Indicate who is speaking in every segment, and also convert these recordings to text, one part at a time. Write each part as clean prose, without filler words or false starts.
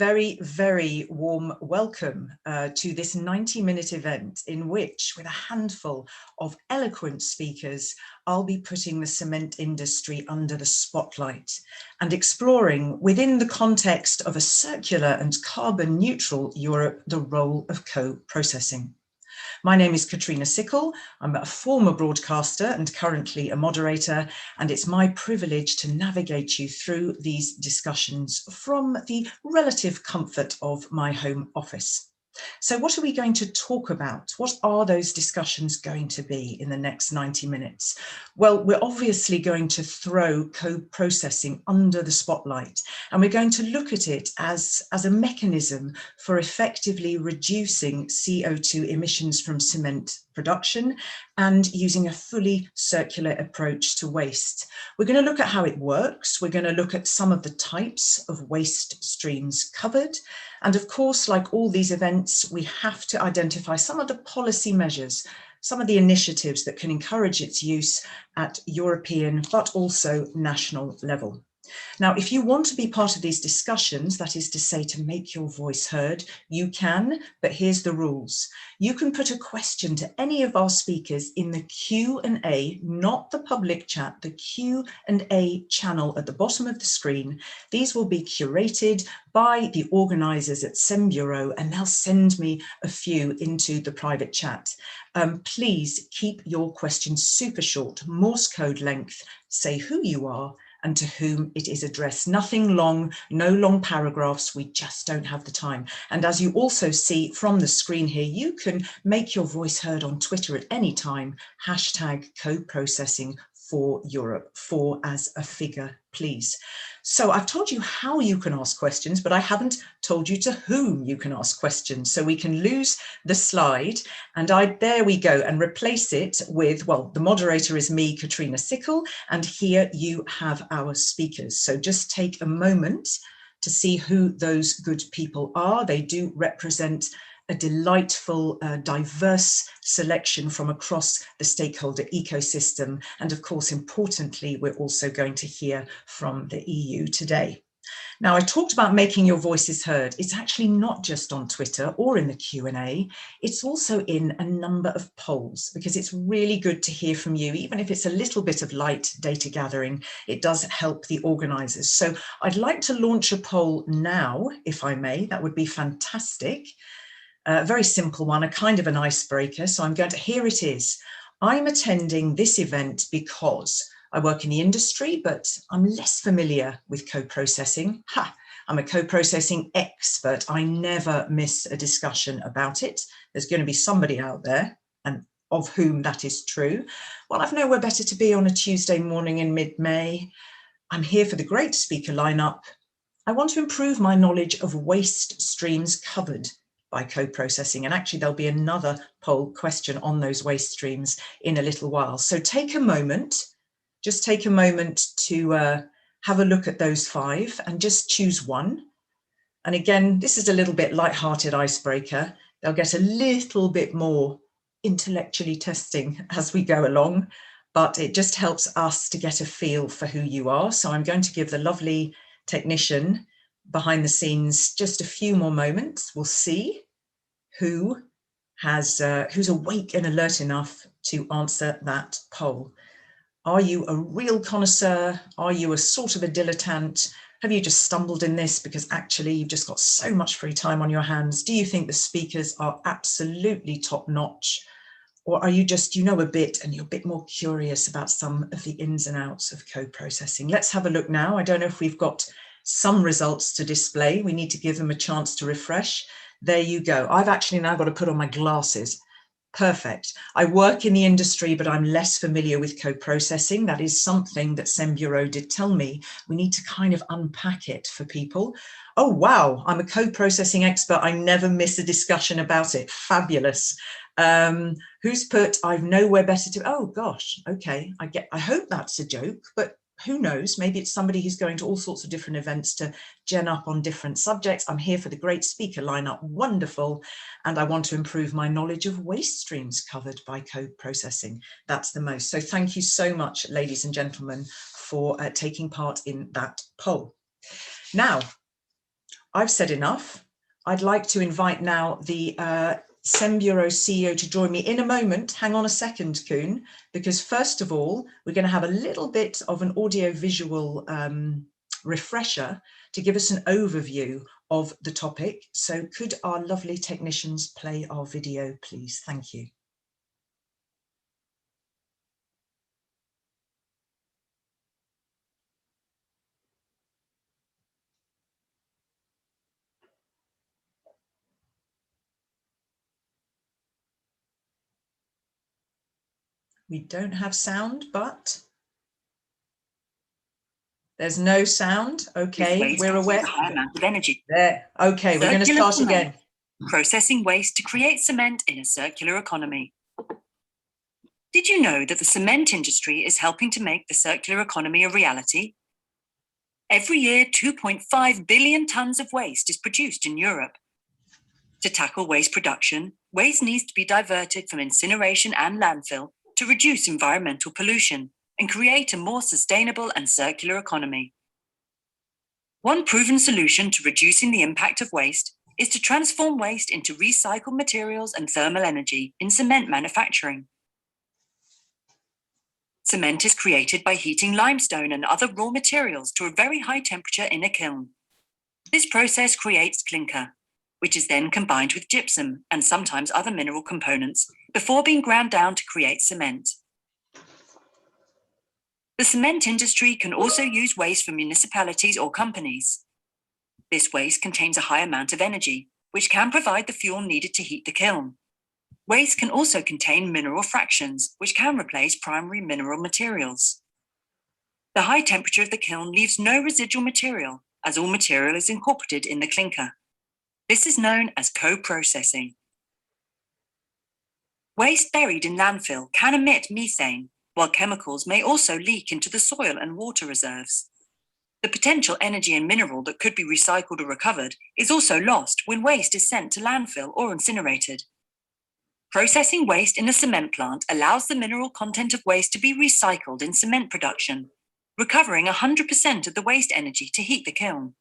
Speaker 1: Very, very warm welcome to this 90-minute event in which, with a handful of eloquent speakers, I'll be putting the cement industry under the spotlight and exploring, within the context of a circular and carbon neutral Europe, the role of co-processing. My name is Katrina Sickle. I'm a former broadcaster and currently a moderator, and it's my privilege to navigate you through these discussions from the relative comfort of my home office. So what are we going to talk about? What are those discussions going to be in the next 90 minutes? Well, we're obviously going to throw co-processing under the spotlight, and we're going to look at it as a mechanism for effectively reducing CO2 emissions from cement production and using a fully circular approach to waste. We're going to look at how it works. We're going to look at some of the types of waste streams covered. And of course, like all these events, we have to identify some of the policy measures, some of the initiatives that can encourage its use at European, but also national level. Now, if you want to be part of these discussions, that is to say, to make your voice heard, you can, but here's the rules. You can put a question to any of our speakers in the Q&A, not the public chat, the Q&A channel at the bottom of the screen. These will be curated by the organisers at Sembureau, and they'll send me a few into the private chat. Please keep your questions super short, Morse code length, say who you are, and to whom it is addressed. Nothing long, no long paragraphs, we just don't have the time. And as you also see from the screen here, you can make your voice heard on Twitter at any time, hashtag co-processing for Europe, for as a figure, please. So I've told you how you can ask questions, but I haven't told you to whom you can ask questions. So we can lose the slide, and there we go, and replace it with, well, the moderator is me, Katrina Sickle, and here you have our speakers. So just take a moment to see who those good people are. They do represent a delightful, diverse selection from across the stakeholder ecosystem. And of course, importantly, we're also going to hear from the EU today. Now, I talked about making your voices heard. It's actually not just on Twitter or in the Q&A, it's also in a number of polls, because it's really good to hear from you, even if it's a little bit of light data gathering, it does help the organisers. So I'd like to launch a poll now, if I may, that would be fantastic. A very simple one, a kind of an icebreaker. So here it is. I'm attending this event because I work in the industry, but I'm less familiar with co-processing. I'm a co-processing expert. I never miss a discussion about it. There's going to be somebody out there, and of whom that is true. Well, I've nowhere better to be on a Tuesday morning in mid-May. I'm here for the great speaker lineup. I want to improve my knowledge of waste streams covered by co-processing, and actually there'll be another poll question on those waste streams in a little while. So take a moment, just take a moment to have a look at those 5 and just choose one. And again, this is a little bit light-hearted icebreaker. They'll get a little bit more intellectually testing as we go along, but it just helps us to get a feel for who you are. So I'm going to give the lovely technician behind the scenes just a few more moments. We'll see who's awake and alert enough to answer that poll. Are you a real connoisseur? Are you a sort of a dilettante? Have you just stumbled in this because actually you've just got so much free time on your hands? Do you think the speakers are absolutely top notch? Or are you just, you know, a bit and you're a bit more curious about some of the ins and outs of co-processing? Let's have a look now. I don't know if we've got some results to display. We need to give them a chance to refresh. There you go. I've actually now got to put on my glasses. Perfect. I work in the industry, but I'm less familiar with co-processing. That is something that Sembureau did tell me. We need to kind of unpack it for people. Oh, wow. I'm a co-processing expert. I never miss a discussion about it. Fabulous. Who's put, I've nowhere better to, oh gosh, okay. I hope that's a joke, but who knows, maybe it's somebody who's going to all sorts of different events to gen up on different subjects. I'm here for the great speaker lineup, wonderful. And I want to improve my knowledge of waste streams covered by co-processing. That's the most. So thank you so much, ladies and gentlemen, for taking part in that poll. Now, I've said enough. I'd like to invite now the Sembureau CEO to join me in a moment. Hang on a second, Koen, because first of all, we're going to have a little bit of an audio-visual refresher to give us an overview of the topic. So could our lovely technicians play our video, please? Thank you. We don't have sound, but there's no sound. Okay, we're aware.
Speaker 2: A high amount of energy.
Speaker 1: There. Okay, we're going to start again.
Speaker 2: Processing waste to create cement in a circular economy. Did you know that the cement industry is helping to make the circular economy a reality? Every year, 2.5 billion tons of waste is produced in Europe. To tackle waste production, waste needs to be diverted from incineration and landfill to reduce environmental pollution and create a more sustainable and circular economy. One proven solution to reducing the impact of waste is to transform waste into recycled materials and thermal energy in cement manufacturing. Cement is created by heating limestone and other raw materials to a very high temperature in a kiln. This process creates clinker, which is then combined with gypsum and sometimes other mineral components before being ground down to create cement. The cement industry can also use waste from municipalities or companies. This waste contains a high amount of energy, which can provide the fuel needed to heat the kiln. Waste can also contain mineral fractions, which can replace primary mineral materials. The high temperature of the kiln leaves no residual material, as all material is incorporated in the clinker. This is known as co-processing. Waste buried in landfill can emit methane, while chemicals may also leak into the soil and water reserves. The potential energy and mineral that could be recycled or recovered is also lost when waste is sent to landfill or incinerated. Processing waste in a cement plant allows the mineral content of waste to be recycled in cement production, recovering 100% of the waste energy to heat the kiln.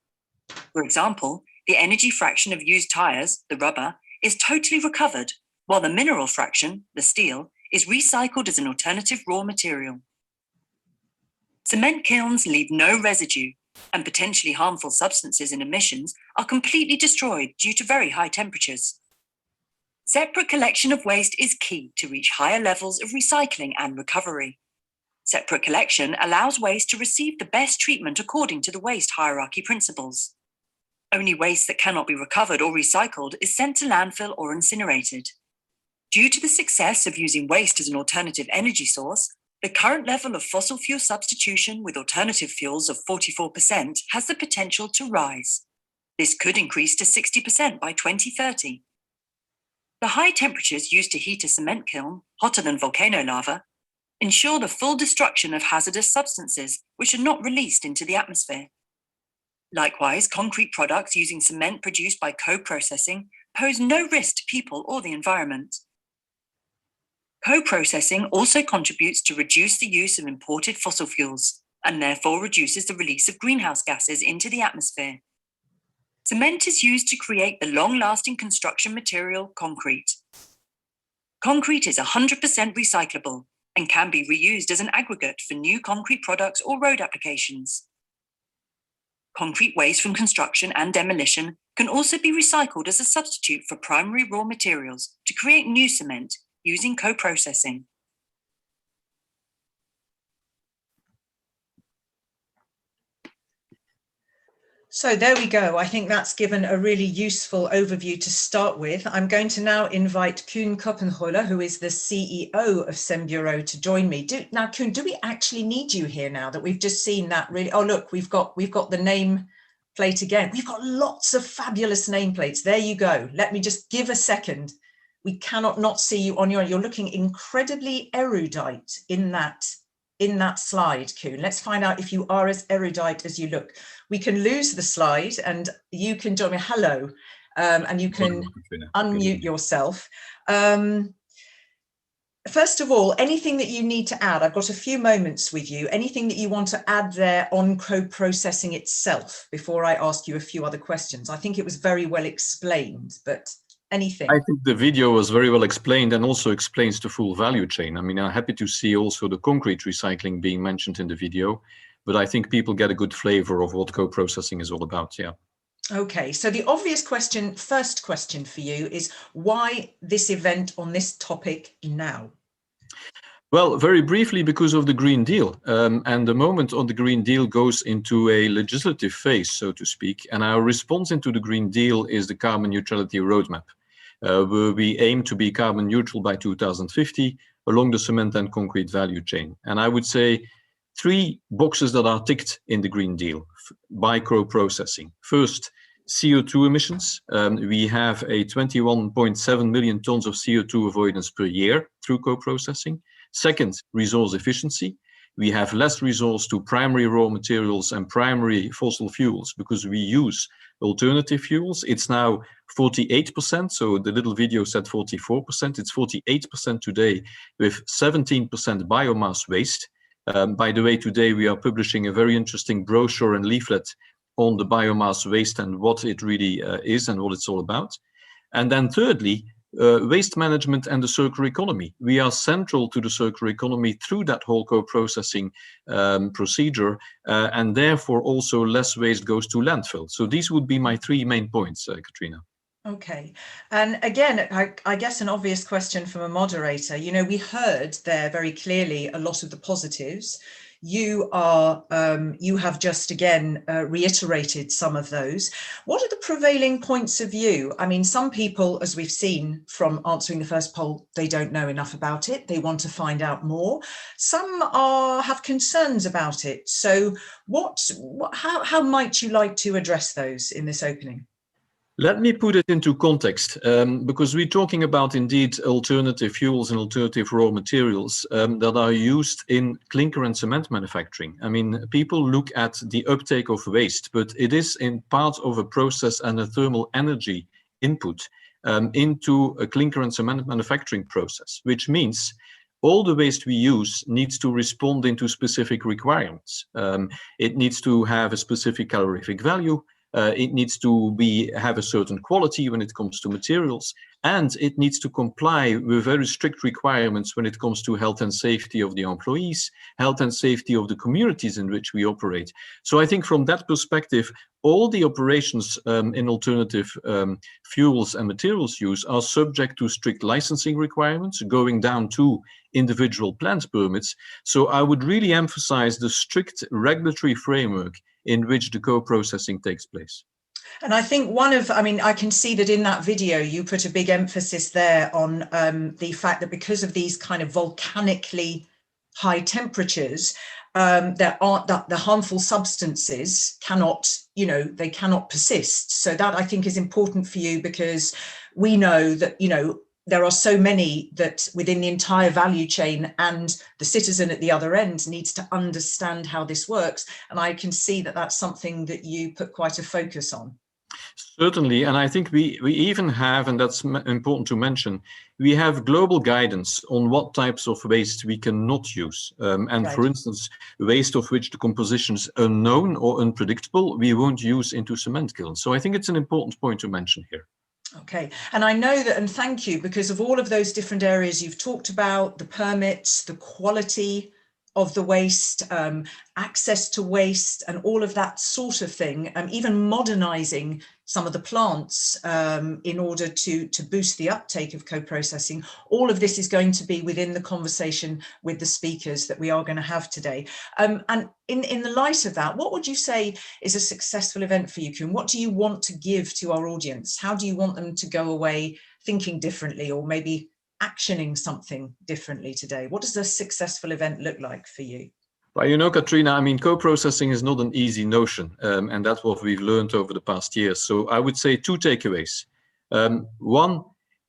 Speaker 2: For example, the energy fraction of used tires, the rubber, is totally recovered, while the mineral fraction, the steel, is recycled as an alternative raw material. Cement kilns leave no residue, and potentially harmful substances and emissions are completely destroyed due to very high temperatures. Separate collection of waste is key to reach higher levels of recycling and recovery. Separate collection allows waste to receive the best treatment according to the waste hierarchy principles. Only waste that cannot be recovered or recycled is sent to landfill or incinerated. Due to the success of using waste as an alternative energy source, the current level of fossil fuel substitution with alternative fuels of 44% has the potential to rise. This could increase to 60% by 2030. The high temperatures used to heat a cement kiln, hotter than volcano lava, ensure the full destruction of hazardous substances which are not released into the atmosphere. Likewise, concrete products using cement produced by co-processing pose no risk to people or the environment. Co-processing also contributes to reduce the use of imported fossil fuels and therefore reduces the release of greenhouse gases into the atmosphere. Cement is used to create the long-lasting construction material, concrete. Concrete is 100% recyclable and can be reused as an aggregate for new concrete products or road applications. Concrete waste from construction and demolition can also be recycled as a substitute for primary raw materials to create new cement using co-processing.
Speaker 1: So there we go. I think that's given a really useful overview to start with. I'm going to now invite Koen Koppenholer, who is the CEO of Sembureau, to join me. Now, Koen, do we actually need you here now that we've just seen that really? Oh, look, we've got the name plate again. We've got lots of fabulous nameplates. There you go. Let me just give a second. We cannot not see you on you're looking incredibly erudite in that slide, Koen. Let's find out if you are as erudite as you look. We can lose the slide and you can join me. Hello, and you can unmute yourself. First of all, anything that you need to add, I've got a few moments with you, anything that you want to add there on co-processing itself before I ask you a few other questions? I think it was very well explained, but anything?
Speaker 3: I think the video was very well explained and also explains the full value chain. I mean, I'm happy to see also the concrete recycling being mentioned in the video, but I think people get a good flavor of what co-processing is all about, yeah.
Speaker 1: Okay, so the obvious question, first question for you is why this event on this topic now?
Speaker 3: Well, very briefly, because of the Green Deal. And the moment on the Green Deal goes into a legislative phase, so to speak, and our response into the Green Deal is the carbon neutrality roadmap, where we aim to be carbon neutral by 2050 along the cement and concrete value chain. And I would say three boxes that are ticked in the Green Deal by co-processing. First, CO2 emissions. We have a 21.7 million tons of CO2 avoidance per year through co-processing. Second, resource efficiency. We have less resource to primary raw materials and primary fossil fuels because we use alternative fuels. It's now 48%, so the little video said 44%. It's 48% today with 17% biomass waste. By the way, today we are publishing a very interesting brochure and leaflet on the biomass waste and what it really is and what it's all about. And then thirdly, waste management and the circular economy. We are central to the circular economy through that whole co-processing procedure, and therefore also less waste goes to landfill. So these would be my three main points, Katrina.
Speaker 1: Okay. And again, I guess an obvious question from a moderator, you know, we heard there very clearly a lot of the positives. You have just again reiterated some of those. What are the prevailing points of view? I mean, some people, as we've seen from answering the first poll, they don't know enough about it. They want to find out more. Some have concerns about it. So how might you like to address those in this opening?
Speaker 3: Let me put it into context, because we're talking about indeed alternative fuels and alternative raw materials that are used in clinker and cement manufacturing. I mean, people look at the uptake of waste, but it is in part of a process and a thermal energy input into a clinker and cement manufacturing process, which means all the waste we use needs to respond into specific requirements. It needs to have a specific calorific value. It needs to have a certain quality when it comes to materials, and it needs to comply with very strict requirements when it comes to health and safety of the employees, health and safety of the communities in which we operate. So I think from that perspective, all the operations in alternative fuels and materials use are subject to strict licensing requirements, going down to individual plant permits. So I would really emphasize the strict regulatory framework in which the co-processing takes place.
Speaker 1: And I think I can see that in that video, you put a big emphasis there on the fact that because of these kind of volcanically high temperatures, the harmful substances cannot, they cannot persist. So that I think is important for you because we know that, there are so many that within the entire value chain and the citizen at the other end needs to understand how this works. And I can see that that's something that you put quite a focus on.
Speaker 3: Certainly, and I think we even have, and that's important to mention, we have global guidance on what types of waste we cannot use. And right. For instance, waste of which the composition is unknown or unpredictable, we won't use into cement kilns. So I think it's an important point to mention here.
Speaker 1: Okay, and I know that, and thank you, because of all of those different areas you've talked about, the permits, the quality of the waste, access to waste and all of that sort of thing, even modernizing some of the plants in order to boost the uptake of co-processing. All of this is going to be within the conversation with the speakers that we are going to have today. And in the light of that, what would you say is a successful event for you, Koen? What do you want to give to our audience? How do you want them to go away thinking differently or maybe actioning something differently today? What does a successful event look like for you?
Speaker 3: Well, Katrina, I mean, co-processing is not an easy notion, and that's what we've learned over the past years. So I would say two takeaways. One,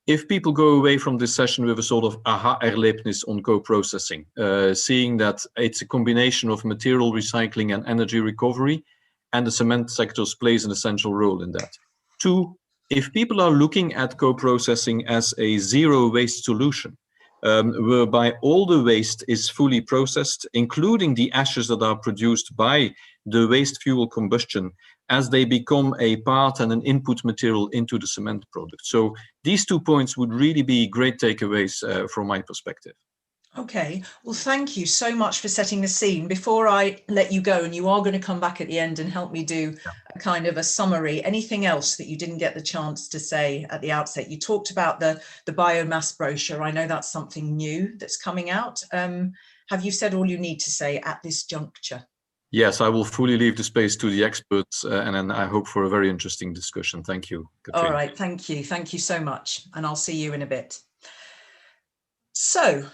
Speaker 3: if people go away from this session with a sort of aha-erlebnis on co-processing, seeing that it's a combination of material recycling and energy recovery, and the cement sector plays an essential role in that. Two, if people are looking at co-processing as a zero waste solution, whereby all the waste is fully processed, including the ashes that are produced by the waste fuel combustion, as they become a part and an input material into the cement product. So these 2 points would really be great takeaways from my perspective.
Speaker 1: Okay, well, thank you so much for setting the scene. Before I let you go, and you are going to come back at the end and help me do a kind of a summary, anything else that you didn't get the chance to say at the outset? You talked about the biomass brochure. I know that's something new that's coming out. Have you said all you need to say at this juncture?
Speaker 3: Yes, I will fully leave the space to the experts, and then I hope for a very interesting discussion. Thank you, Katrina.
Speaker 1: All right, thank you. Thank you so much. And I'll see you in a bit. So,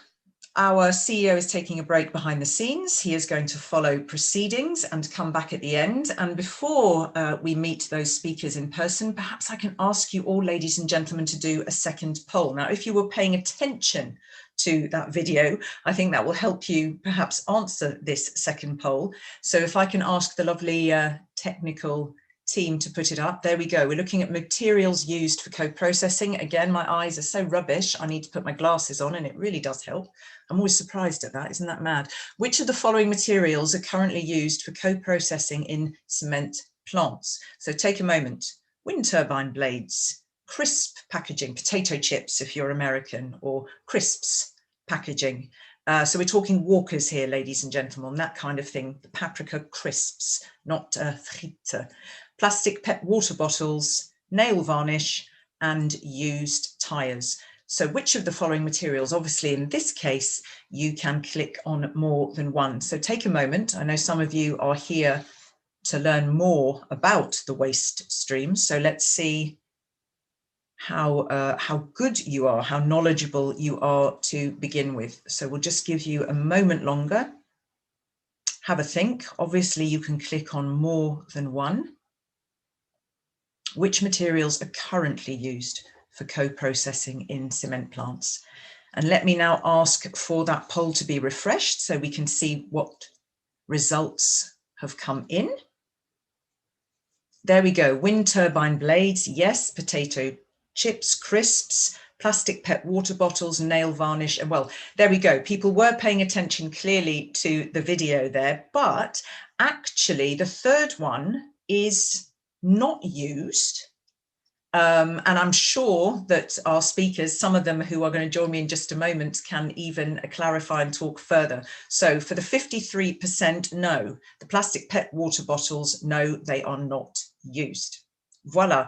Speaker 1: our CEO is taking a break behind the scenes. He is going to follow proceedings and come back at the end. And before we meet those speakers in person, perhaps I can ask you all, ladies and gentlemen, to do a second poll. Now, if you were paying attention to that video, I think that will help you perhaps answer this second poll. So if I can ask the lovely technical team to put it up. There we go. We're looking at materials used for co-processing. Again, my eyes are so rubbish. I need to put my glasses on, and it really does help. I'm always surprised at that. Isn't that mad? Which of the following materials are currently used for co-processing in cement plants? So take a moment. Wind turbine blades, crisp packaging, potato chips if you're American, or crisps packaging. So we're talking Walkers here, ladies and gentlemen, that kind of thing. The paprika crisps, not fritte. Plastic PET water bottles, nail varnish, and used tyres. So which of the following materials? Obviously, in this case, you can click on more than one. So take a moment. I know some of you are here to learn more about the waste streams. So let's see how good you are, how knowledgeable you are to begin with. So we'll just give you a moment longer. Have a think. Obviously, you can click on more than one. Which materials are currently used for co-processing in cement plants? And let me now ask for that poll to be refreshed so we can see what results have come in. There we go. Wind turbine blades, yes. Potato chips, crisps, plastic PET water bottles, nail varnish. And well, there we go. People were paying attention clearly to the video there, but actually the third one is not used. And I'm sure that our speakers, some of them who are going to join me in just a moment, can even clarify and talk further. So for the 53%, no. The plastic PET water bottles, no, they are not used. Voila.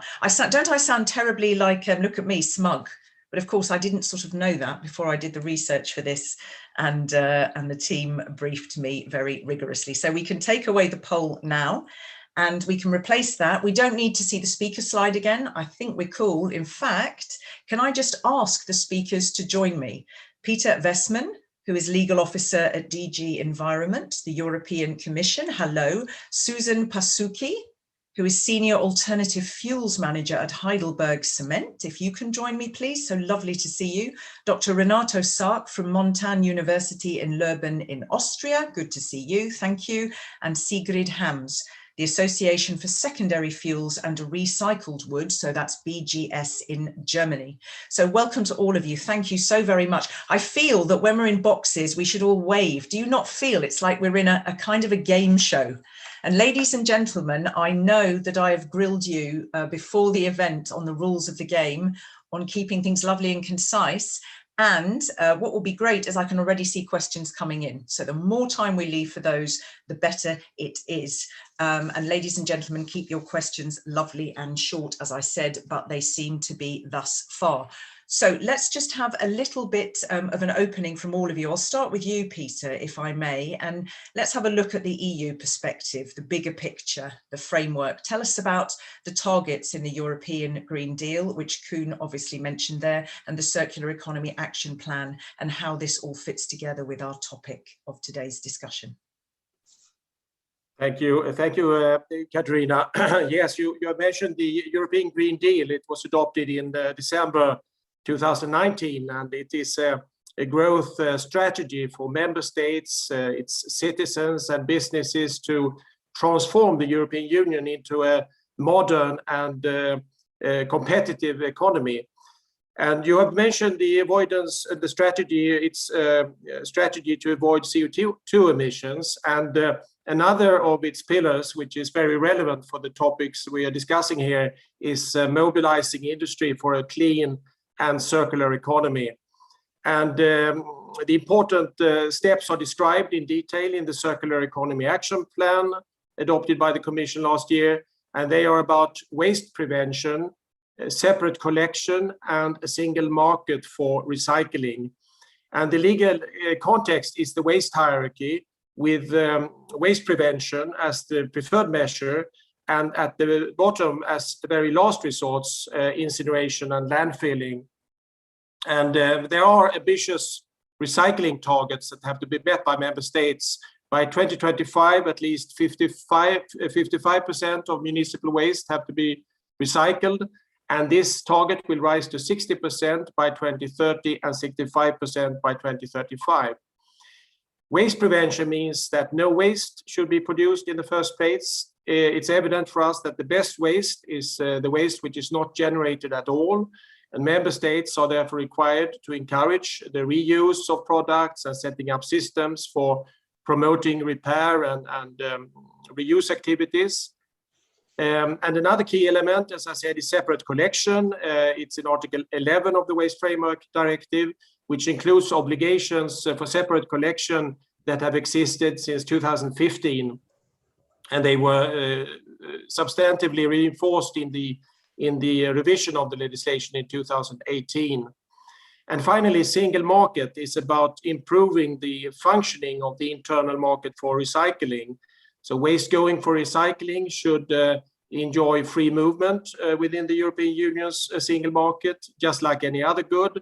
Speaker 1: Don't I sound terribly like, look at me, smug? But of course, I didn't sort of know that before I did the research for this, and the team briefed me very rigorously. So we can take away the poll now. And we can replace that. We don't need to see the speaker slide again. I think we're cool. In fact, can I just ask the speakers to join me? Peter Westman, who is Legal Officer at DG Environment, the European Commission. Hello. Susan Pasuki, who is Senior Alternative Fuels Manager at Heidelberg Cement. If you can join me, please. So lovely to see you. Dr. Renato Sark from Montan University in Leuben in Austria. Good to see you. Thank you. And Sigrid Hams, the Association for Secondary Fuels and Recycled Wood, so that's BGS in Germany. So welcome to all of you. Thank you so very much. I feel that when we're in boxes, we should all wave. Do you not feel it's like we're in a kind of a game show? And ladies and gentlemen, I know that I have grilled you before the event on the rules of the game, on keeping things lovely and concise. And what will be great is I can already see questions coming in. So the more time we leave for those, the better it is. And ladies and gentlemen, keep your questions lovely and short, as I said, but they seem to be thus far. So let's just have a little bit of an opening from all of you. I'll start with you, Peter, if I may, and let's have a look at the EU perspective, the bigger picture, the framework. Tell us about the targets in the European Green Deal, which Koen obviously mentioned there, and the Circular Economy Action Plan, and how this all fits together with our topic of today's discussion.
Speaker 4: Thank you, Katarina. Yes, you mentioned the European Green Deal. It was adopted in December 2019, and it is a growth strategy for member states, its citizens and businesses to transform the European Union into a modern and competitive economy. And you have mentioned the avoidance, the strategy, its strategy to avoid CO2 emissions. And another of its pillars, which is very relevant for the topics we are discussing here, is mobilizing industry for a clean and circular economy. And the important steps are described in detail in the Circular Economy Action Plan adopted by the Commission last year. And they are about waste prevention, separate collection, and a single market for recycling. And the legal context is the waste hierarchy, with waste prevention as the preferred measure, and at the bottom, as the very last resorts, incineration and landfilling. And there are ambitious recycling targets that have to be met by member states. By 2025, at least 55% of municipal waste have to be recycled. And this target will rise to 60% by 2030 and 65% by 2035. Waste prevention means that no waste should be produced in the first place. It's evident for us that the best waste is the waste which is not generated at all. And member states are therefore required to encourage the reuse of products and setting up systems for promoting repair and reuse activities. And another key element, as I said, is separate collection. It's in Article 11 of the Waste Framework Directive, which includes obligations for separate collection that have existed since 2015. And they were substantively reinforced in the revision of the legislation in 2018. And finally, single market is about improving the functioning of the internal market for recycling. So waste going for recycling should enjoy free movement within the European Union's single market, just like any other good,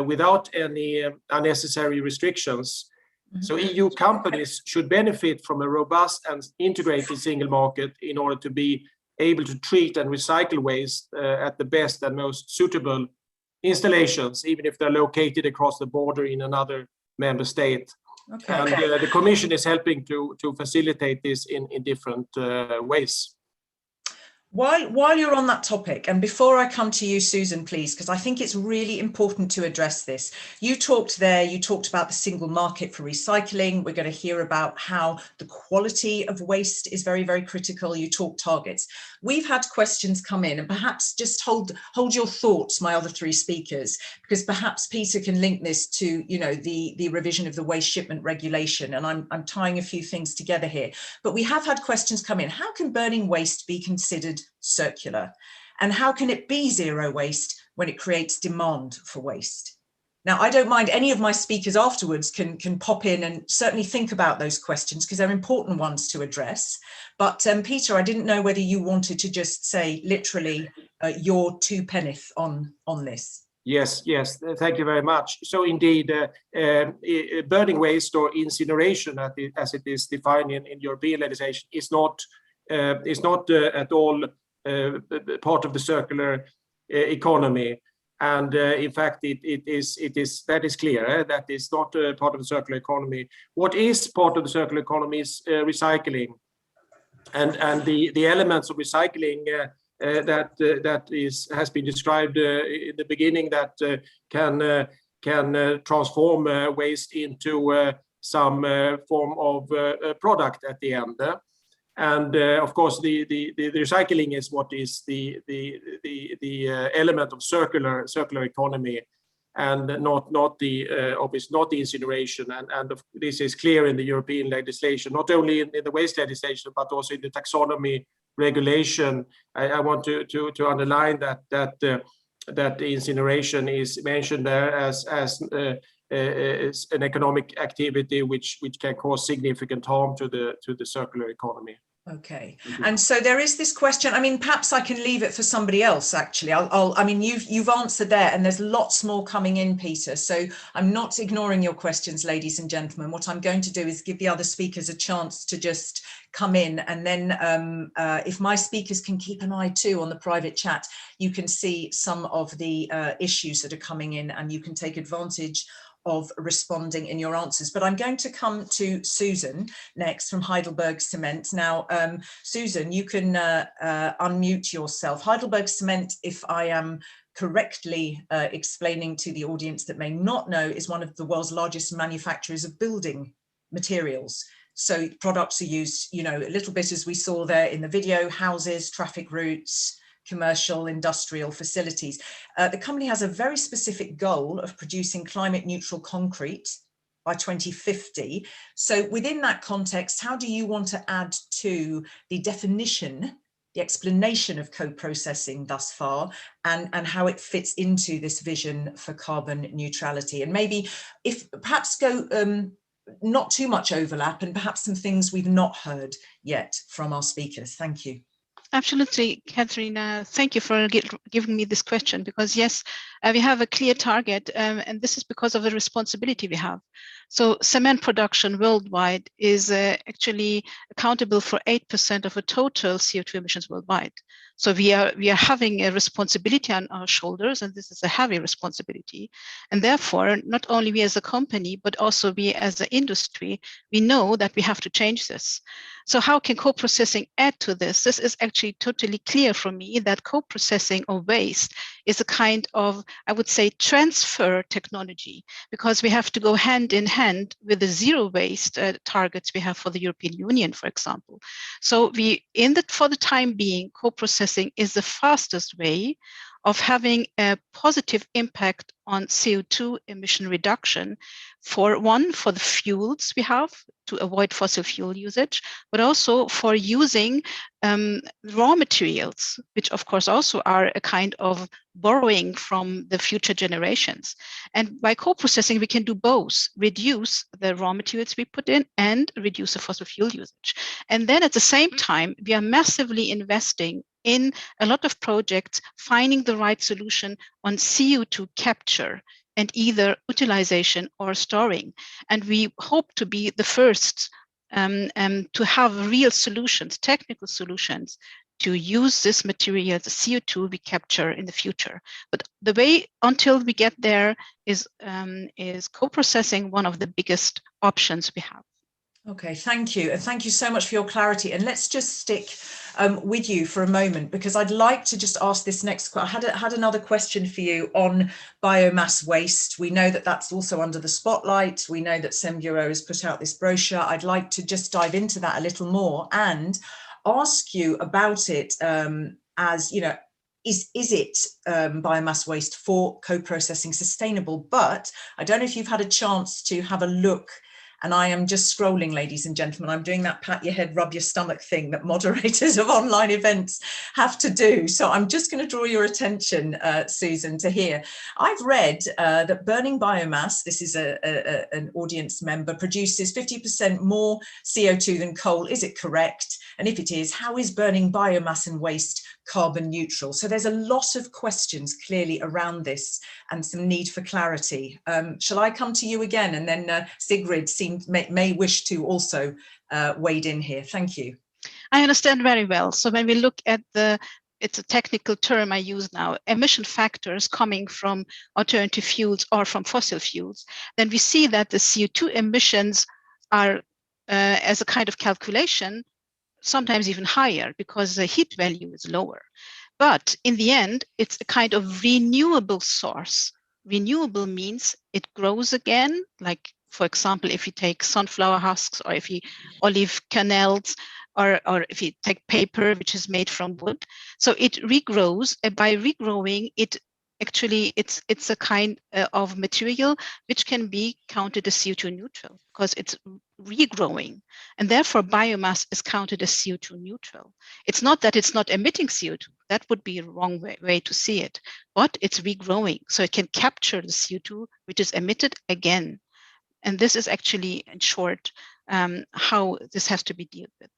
Speaker 4: without any unnecessary restrictions. Mm-hmm. So EU companies should benefit from a robust and integrated single market in order to be able to treat and recycle waste at the best and most suitable installations, even if they're located across the border in another member state. Okay. And the Commission is helping to facilitate this in different ways.
Speaker 1: While you're on that topic, and before I come to you, Susan, please, because I think it's really important to address this. You talked about the single market for recycling. We're going to hear about how the quality of waste is very, very critical. You talked targets. We've had questions come in, and perhaps just hold your thoughts, my other three speakers, because perhaps Peter can link this to, the revision of the waste shipment regulation. And I'm tying a few things together here. But we have had questions come in. How can burning waste be considered circular, and how can it be zero waste when it creates demand for waste? Now, I don't mind any of my speakers afterwards can pop in and certainly think about those questions, because they're important ones to address. But Peter, I didn't know whether you wanted to just say literally your two penneth on this.
Speaker 4: Yes, thank you very much. So indeed, burning waste or incineration, as it is defined in European legislation, is not at all part of the circular economy, and in fact, that is clear. That is not part of the circular economy. What is part of the circular economy is recycling, and the elements of recycling that has been described in the beginning, that can transform waste into some form of product at the end. And of course, the recycling is what is the element of circular economy, and not the incineration. And this is clear in the European legislation, not only in the waste legislation, but also in the taxonomy regulation. I want to underline that incineration is mentioned there as an economic activity which can cause significant harm to the circular economy.
Speaker 1: Okay, and so there is this question. I mean, perhaps I can leave it for somebody else. Actually, I mean, you've answered there, and there's lots more coming in, Peter. So I'm not ignoring your questions, ladies and gentlemen. What I'm going to do is give the other speakers a chance to just come in, and then if my speakers can keep an eye too on the private chat, you can see some of the issues that are coming in, and you can take advantage of responding in your answers. But I'm going to come to Susan next from Heidelberg Cement. Now, Susan, you can unmute yourself. Heidelberg Cement, if I am correctly explaining to the audience that may not know, is one of the world's largest manufacturers of building materials. So products are used, you know, a little bit as we saw there in the video, houses, traffic routes, commercial, industrial facilities. The company has a very specific goal of producing climate neutral concrete by 2050. So within that context, how do you want to add to the definition, the explanation of co-processing thus far, and how it fits into this vision for carbon neutrality? And maybe if perhaps go not too much overlap and perhaps some things we've not heard yet from our speakers. Thank you.
Speaker 5: Absolutely, Katerina. Thank you for giving me this question, because yes, we have a clear target, and this is because of the responsibility we have. So cement production worldwide is actually accountable for 8% of the total CO2 emissions worldwide. So we are having a responsibility on our shoulders, and this is a heavy responsibility. And therefore, not only we as a company, but also we as an industry, we know that we have to change this. So how can co-processing add to this? This is actually totally clear for me that co-processing of waste is a kind of, I would say, transfer technology, because we have to go hand in hand with the zero waste targets we have for the European Union, for example. So for the time being, co-processing is the fastest way of having a positive impact on CO2 emission reduction for the fuels we have to avoid fossil fuel usage, but also for using raw materials, which of course also are a kind of borrowing from the future generations. And by co-processing, we can do both, reduce the raw materials we put in and reduce the fossil fuel usage. And then at the same time, we are massively investing in a lot of projects, finding the right solution on CO2 capture and either utilization or storing. And we hope to be the first to have real solutions, technical solutions, to use this material, the CO2 we capture in the future. But the way until we get there is co-processing one of the biggest options we have.
Speaker 1: Okay, thank you. And thank you so much for your clarity. And let's just stick with you for a moment, because I'd like to just ask this next question. I had another question for you on biomass waste. We know that that's also under the spotlight. We know that Sembureau has put out this brochure. I'd like to just dive into that a little more and ask you about it as, you know, is it biomass waste for co-processing sustainable? But I don't know if you've had a chance to have a look. And I am just scrolling, ladies and gentlemen. I'm doing that pat your head, rub your stomach thing that moderators of online events have to do. So I'm just going to draw your attention, Susan, to here. I've read that burning biomass, this is an audience member, produces 50% more CO2 than coal. Is it correct? And if it is, how is burning biomass and waste carbon neutral? So there's a lot of questions clearly around this and some need for clarity. Shall I come to you again? And then Sigrid may wish to also wade in here. Thank you.
Speaker 5: I understand very well. So when we look at it's a technical term I use now, emission factors coming from alternative fuels or from fossil fuels, then we see that the CO2 emissions are, as a kind of calculation, sometimes even higher because the heat value is lower. But in the end, it's a kind of renewable source. Renewable means it grows again, like, for example, if you take sunflower husks, or if you olive kernels, or if you take paper, which is made from wood. So it regrows, and by regrowing, it's a kind of material which can be counted as CO2 neutral because it's regrowing, and therefore biomass is counted as CO2 neutral. It's not that it's not emitting CO2, that would be a wrong way to see it, but it's regrowing, so it can capture the CO2 which is emitted again. And this is actually, in short, how this has to be dealt with.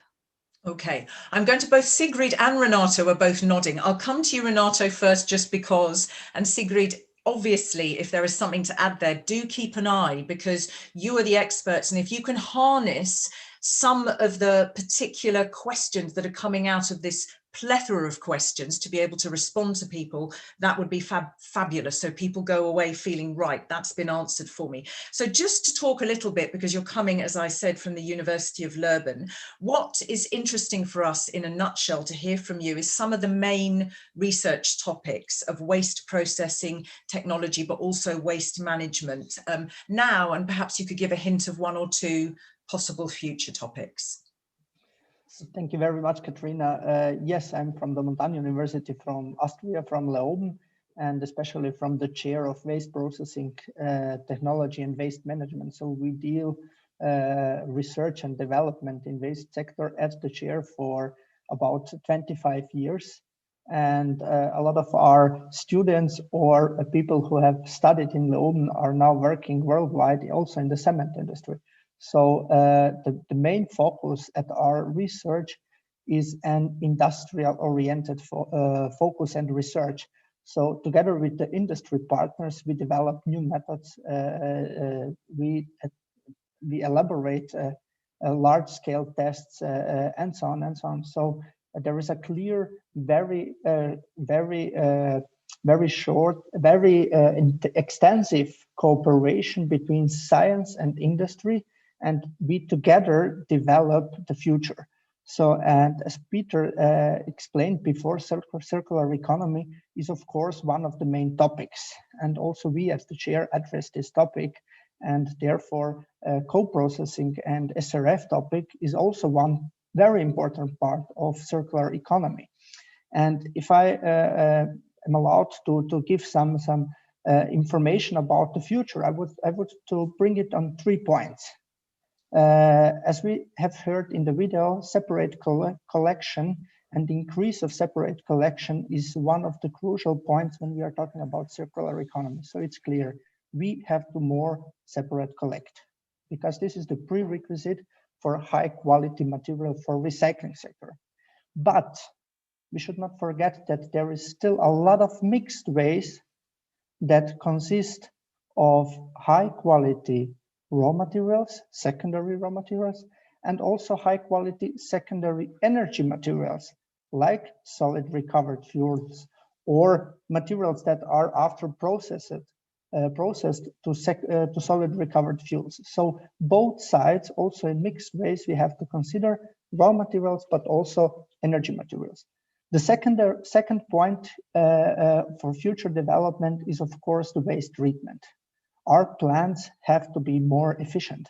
Speaker 1: Okay, I'm going to both Sigrid and Renato are both nodding. I'll come to you, Renato, first, just because, and Sigrid, obviously, if there is something to add there, do keep an eye, because you are the experts. And if you can harness some of the particular questions that are coming out of this plethora of questions to be able to respond to people, that would be fabulous. So people go away feeling, right, that's been answered for me. So just to talk a little bit, because you're coming, as I said, from the University of Leuven, what is interesting for us in a nutshell to hear from you is some of the main research topics of waste processing technology, but also waste management now, and perhaps you could give a hint of one or two possible future topics.
Speaker 6: Thank you very much, Katrina. Yes, I'm from the Montan University from Austria, from Leoben, and especially from the chair of waste processing technology and waste management. So we deal research and development in waste sector at the chair for about 25 years. And a lot of our students or people who have studied in Leoben are now working worldwide, also in the cement industry. So the main focus at our research is an industrial-oriented focus and research. So together with the industry partners, we develop new methods. We elaborate large-scale tests and so on and so on. So there is a clear, very short, very extensive cooperation between science and industry, and we together develop the future. So, and as Peter explained before, circular economy is of course one of the main topics. And also we as the chair address this topic, and therefore co-processing and SRF topic is also one very important part of circular economy. And if I am allowed to give some information about the future, I would to bring it on 3 points. As we have heard in the video, separate collection and the increase of separate collection is one of the crucial points when we are talking about circular economy. So it's clear we have to more separate collect, because this is the prerequisite for high quality material for recycling sector. But we should not forget that there is still a lot of mixed waste that consist of high quality raw materials, secondary raw materials, and also high quality secondary energy materials like solid recovered fuels or materials that are after processed to solid recovered fuels. So both sides, also in mixed ways, we have to consider raw materials, but also energy materials. The second point for future development is, of course, the waste treatment. Our plants have to be more efficient.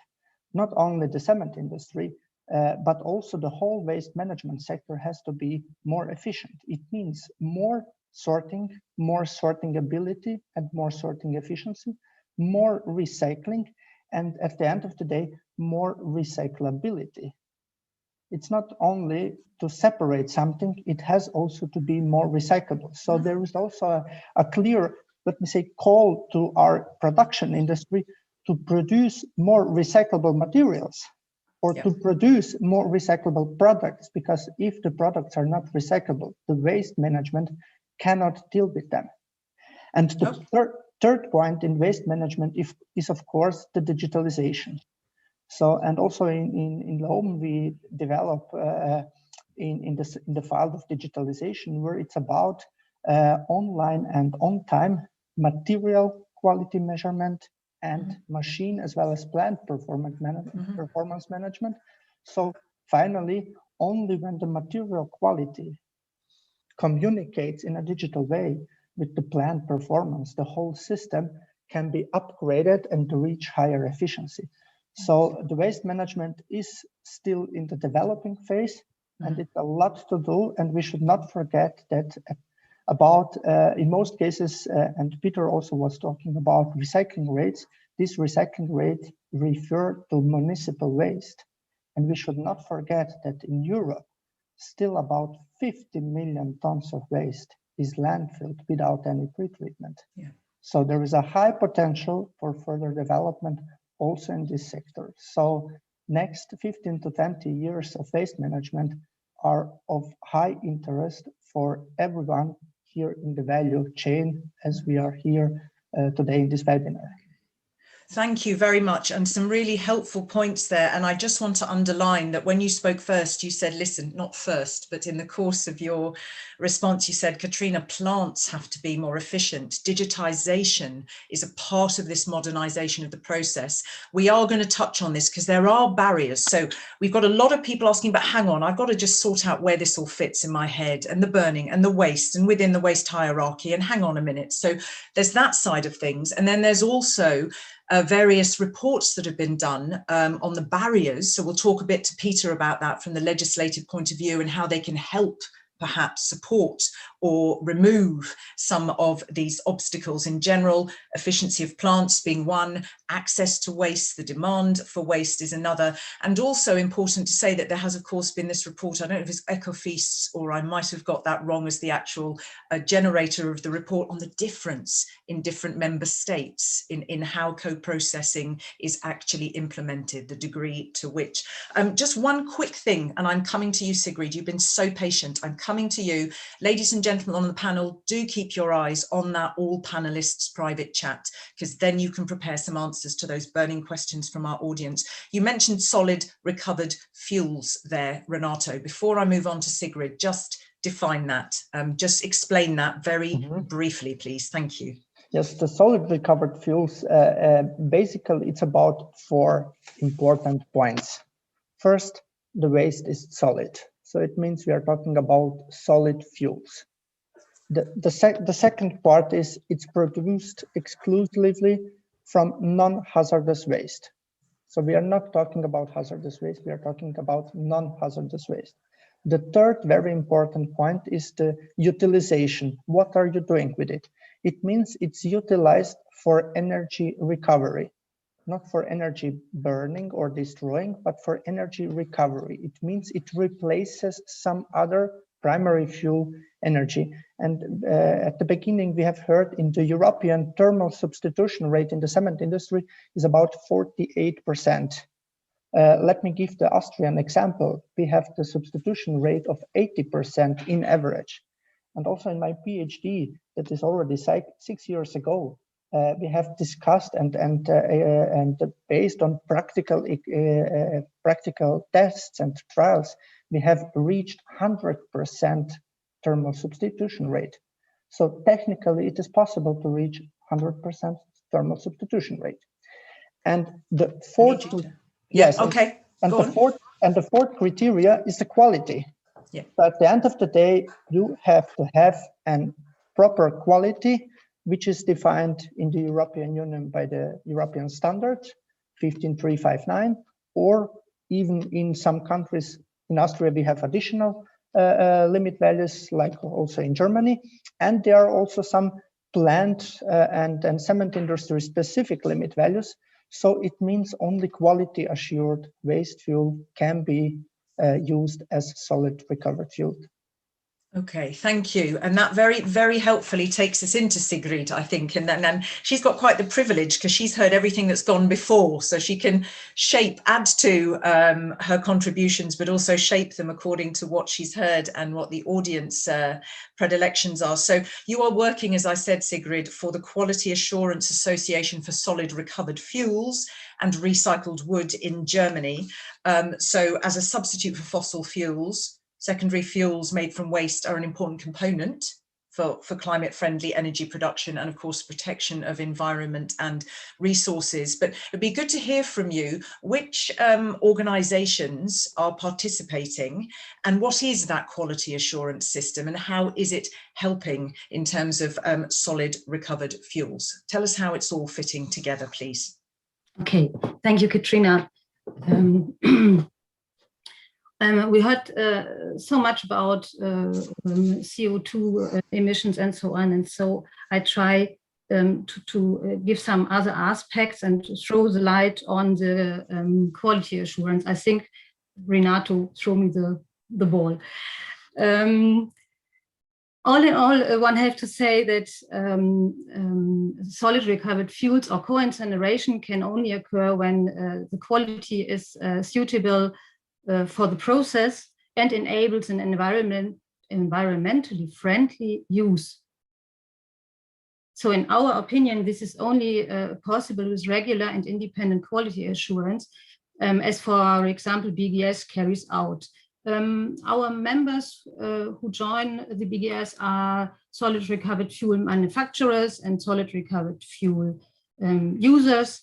Speaker 6: Not only the cement industry, but also the whole waste management sector has to be more efficient. It means more sorting ability and more sorting efficiency, more recycling, and at the end of the day, more recyclability. It's not only to separate something, it has also to be more recyclable. So there is also a clear, let me say, call to our production industry to produce more recyclable materials or to produce more recyclable products, because if the products are not recyclable, the waste management cannot deal with them. And the third point in waste management is of course the digitalization. So, and also in Leoben, we develop in the field of digitalization, where it's about online and on-time material quality measurement and machine as well as plant performance management. So finally, only when the material quality communicates in a digital way with the plant performance, the whole system can be upgraded and to reach higher efficiency. So the waste management is still in the developing phase, and it's a lot to do. And we should not forget that about, in most cases, and Peter also was talking about recycling rates, this recycling rate refer to municipal waste. And we should not forget that in Europe, still about 50 million tons of waste is landfilled without any pretreatment. So there is a high potential for further development also in this sector. So next 15 to 20 years of waste management are of high interest for everyone here in the value chain, as we are here today in this webinar.
Speaker 1: Thank you very much, and some really helpful points there. And I just want to underline that when you spoke first, you said, listen, not first, but in the course of your response, you said, Katrina, plants have to be more efficient. Digitization is a part of this modernization of the process. We are going to touch on this because there are barriers. So we've got a lot of people asking, but hang on, I've got to just sort out where this all fits in my head, and the burning and the waste and within the waste hierarchy. And hang on a minute. So there's that side of things. And then there's also various reports that have been done on the barriers. So we'll talk a bit to Peter about that from the legislative point of view and how they can help perhaps support or remove some of these obstacles in general. Efficiency of plants being one, access to waste, the demand for waste is another. And also important to say that there has, of course, been this report, I don't know if it's Ecofis or I might have got that wrong as the actual generator of the report, on the difference in different member states in how co-processing is actually implemented, the degree to which. Just one quick thing, and I'm coming to you, Sigrid, you've been so patient. I'm coming to you. Ladies and gentlemen on the panel, do keep your eyes on that all panelists private chat, because then you can prepare some answers to those burning questions from our audience. You mentioned solid recovered fuels there, Renato. Before I move on to Sigrid, just define that, just explain that very briefly, please. Thank you.
Speaker 6: Yes, the solid recovered fuels, basically it's about 4 important points. First, the waste is solid. So it means we are talking about solid fuels. The second part is it's produced exclusively from non-hazardous waste. So we are not talking about hazardous waste, we are talking about non-hazardous waste. The third very important point is the utilization. What are you doing with it? It means it's utilized for energy recovery, not for energy burning or destroying, but for energy recovery. It means it replaces some other primary fuel energy. And at the beginning, we have heard in the European thermal substitution rate in the cement industry is about 48%. Let me give the Austrian example. We have the substitution rate of 80% in average. And also in my PhD, that is already 6 years ago, we have discussed and based on practical tests and trials, we have reached 100% thermal substitution rate. So technically, it is possible to reach 100% thermal substitution rate. And the fourth, yes,
Speaker 1: okay,
Speaker 6: and the fourth criteria is the quality.
Speaker 1: Yeah.
Speaker 6: So at the end of the day, you have to have a proper quality, which is defined in the European Union by the European standard 15359, or even in some countries, in Austria, we have additional limit values, like also in Germany. And there are also some plant and cement industry specific limit values. So it means only quality assured waste fuel can be used as solid recovered fuel.
Speaker 1: Okay, thank you. And that very, very helpfully takes us into Sigrid, I think. And then she's got quite the privilege because she's heard everything that's gone before. So she can add to her contributions, but also shape them according to what she's heard and what the audience predilections are. So you are working, as I said, Sigrid, for the Quality Assurance Association for Solid Recovered Fuels and Recycled Wood in Germany. So as a substitute for fossil fuels, secondary fuels made from waste are an important component for climate-friendly energy production and, of course, protection of environment and resources. But it'd be good to hear from you which organisations are participating and what is that quality assurance system and how is it helping in terms of solid recovered fuels? Tell us how it's all fitting together, please.
Speaker 7: Okay, thank you, Katrina. We heard so much about CO2 emissions and so on, and so I try to give some other aspects and throw the light on the quality assurance. I think Renato threw me the ball. All in all, one have to say that solid recovered fuels or co-incineration can only occur when the quality is suitable for the process and enables an environmentally friendly use. So in our opinion, this is only possible with regular and independent quality assurance, as for example, BGS carries out. Our members who join the BGS are solid recovered fuel manufacturers and solid recovered fuel users,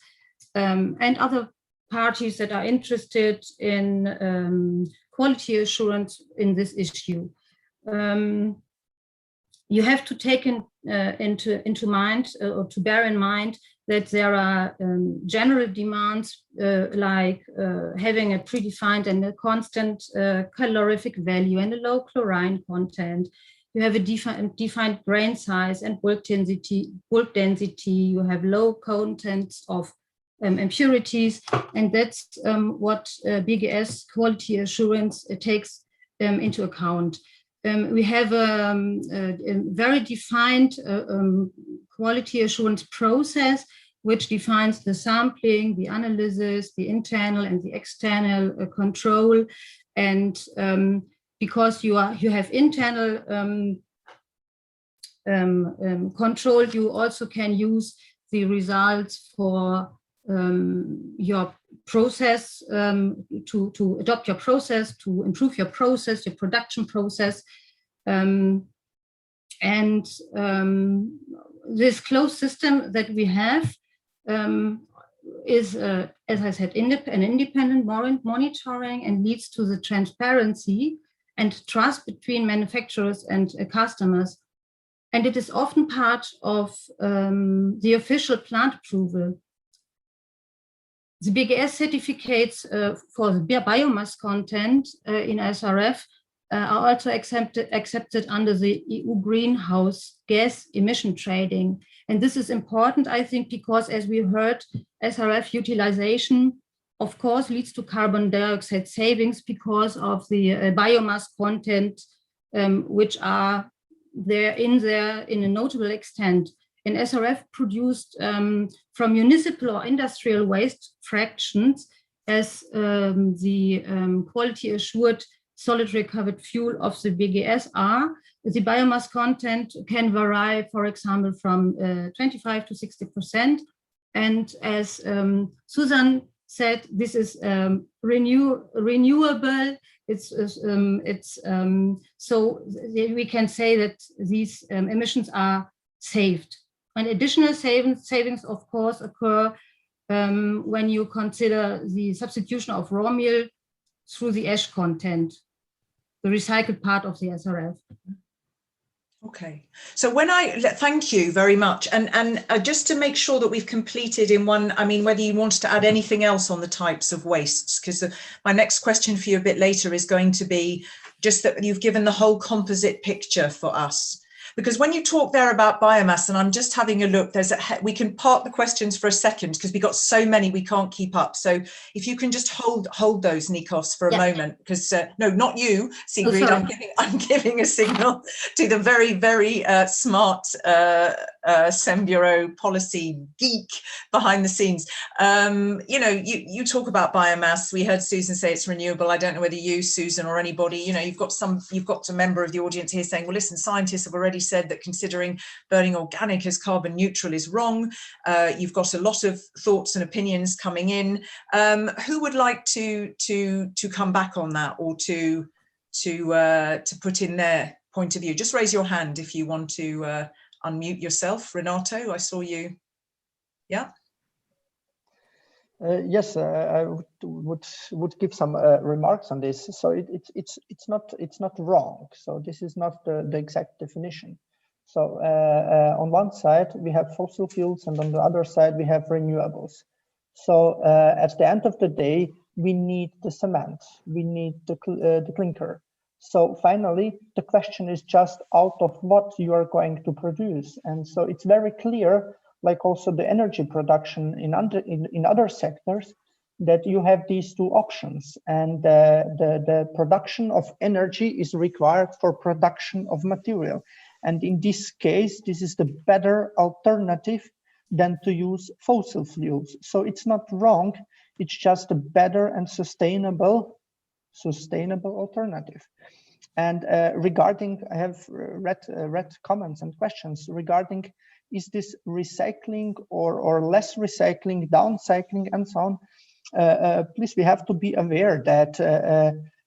Speaker 7: and other parties that are interested in quality assurance in this issue. You have to take into mind, or to bear in mind, that there are general demands like having a predefined and a constant calorific value and a low chlorine content. You have a defined grain size and bulk density. You have low contents of impurities, and that's what BGS quality assurance takes into account. We have a very defined quality assurance process, which defines the sampling, the analysis, the internal and the external control. And because you have internal control, you also can use the results for your process, to adopt your process, to improve your process, your production process. This closed system that we have is, as I said, an independent monitoring, and leads to the transparency and trust between manufacturers and customers. And it is often part of the official plant approval. The BGS certificates for the biomass content in SRF are also accepted under the EU greenhouse gas emission trading. And this is important, I think, because, as we heard, SRF utilization, of course, leads to carbon dioxide savings because of the biomass content, which are there in a notable extent. And SRF produced from municipal or industrial waste fractions as the quality assured solid recovered fuel of the BGS are. The biomass content can vary, for example, from 25 to 60%. And as Susan said, this is renewable. So we can say that these emissions are saved. And additional savings, of course, occur when you consider the substitution of raw meal through the ash content, the recycled part of the SRF.
Speaker 1: Okay, so thank you very much. And just to make sure that we've completed in one, I mean, whether you wanted to add anything else on the types of wastes, because my next question for you a bit later is going to be just that you've given the whole composite picture for us. Because when you talk there about biomass, and I'm just having a look, we can park the questions for a second because we got so many we can't keep up. So if you can just hold those, Nikos, for a moment, because no, not you, Sigrid. I'm giving a signal to the very, very smart Sembureau policy geek behind the scenes. You know, you talk about biomass. We heard Susan say it's renewable. I don't know whether you, Susan, or anybody, you know, you've got a member of the audience here saying, well, listen, scientists have already said that considering burning organic as carbon neutral is wrong. You've got a lot of thoughts and opinions coming in. Who would like to come back on that, or to put in their point of view? Just raise your hand if you want to unmute yourself. Renato, I saw you. Yeah.
Speaker 6: Yes, I would give some remarks on this. So it's not wrong. So this is not the exact definition. So on one side we have fossil fuels, and on the other side we have renewables. So at the end of the day, we need the cement, we need the clinker. So finally, the question is just out of what you are going to produce. And so it's very clear, like also the energy production in other sectors, that you have these two options, and the production of energy is required for production of material. And in this case, this is the better alternative than to use fossil fuels. So it's not wrong, it's just a better and sustainable alternative. And regarding, I have read comments and questions regarding, is this recycling or less recycling, downcycling, and so on? Please, we have to be aware that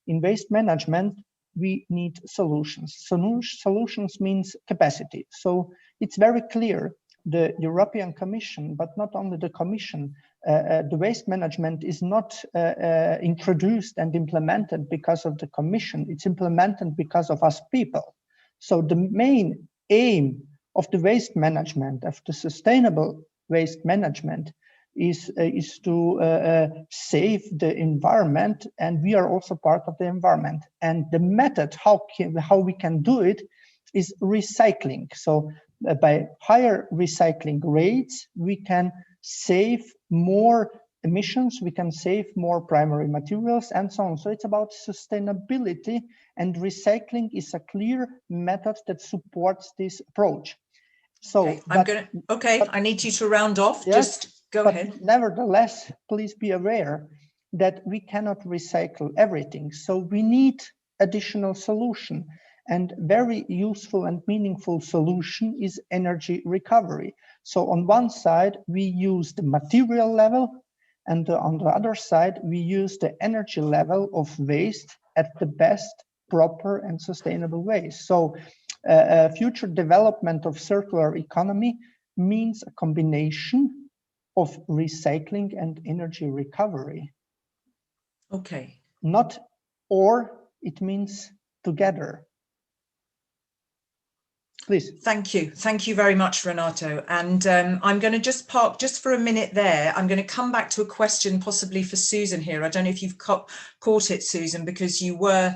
Speaker 6: in waste management, we need solutions. Solutions means capacity. So it's very clear, the European Commission, but not only the Commission, the waste management is not introduced and implemented because of the Commission. It's implemented because of us people. So the main aim of the waste management, of the sustainable waste management, is to save the environment, and we are also part of the environment. And the method how we can do it is recycling. So by higher recycling rates, we can save more emissions, we can save more primary materials, and so on. So it's about sustainability, and recycling is a clear method that supports this approach. So
Speaker 1: I need you to round off.
Speaker 6: Yes,
Speaker 1: just go ahead.
Speaker 6: Nevertheless, please be aware that we cannot recycle everything. So we need additional solution, and very useful and meaningful solution is energy recovery. So on one side, we use the material level, and on the other side, we use the energy level of waste at the best, proper, and sustainable way. So future development of circular economy means a combination of recycling and energy recovery.
Speaker 1: Okay.
Speaker 6: Not or, it means together. Please.
Speaker 1: Thank you. Thank you very much, Renato. And I'm going to just park just for a minute there. I'm going to come back to a question possibly for Susan here. I don't know if you've caught it, Susan, because you were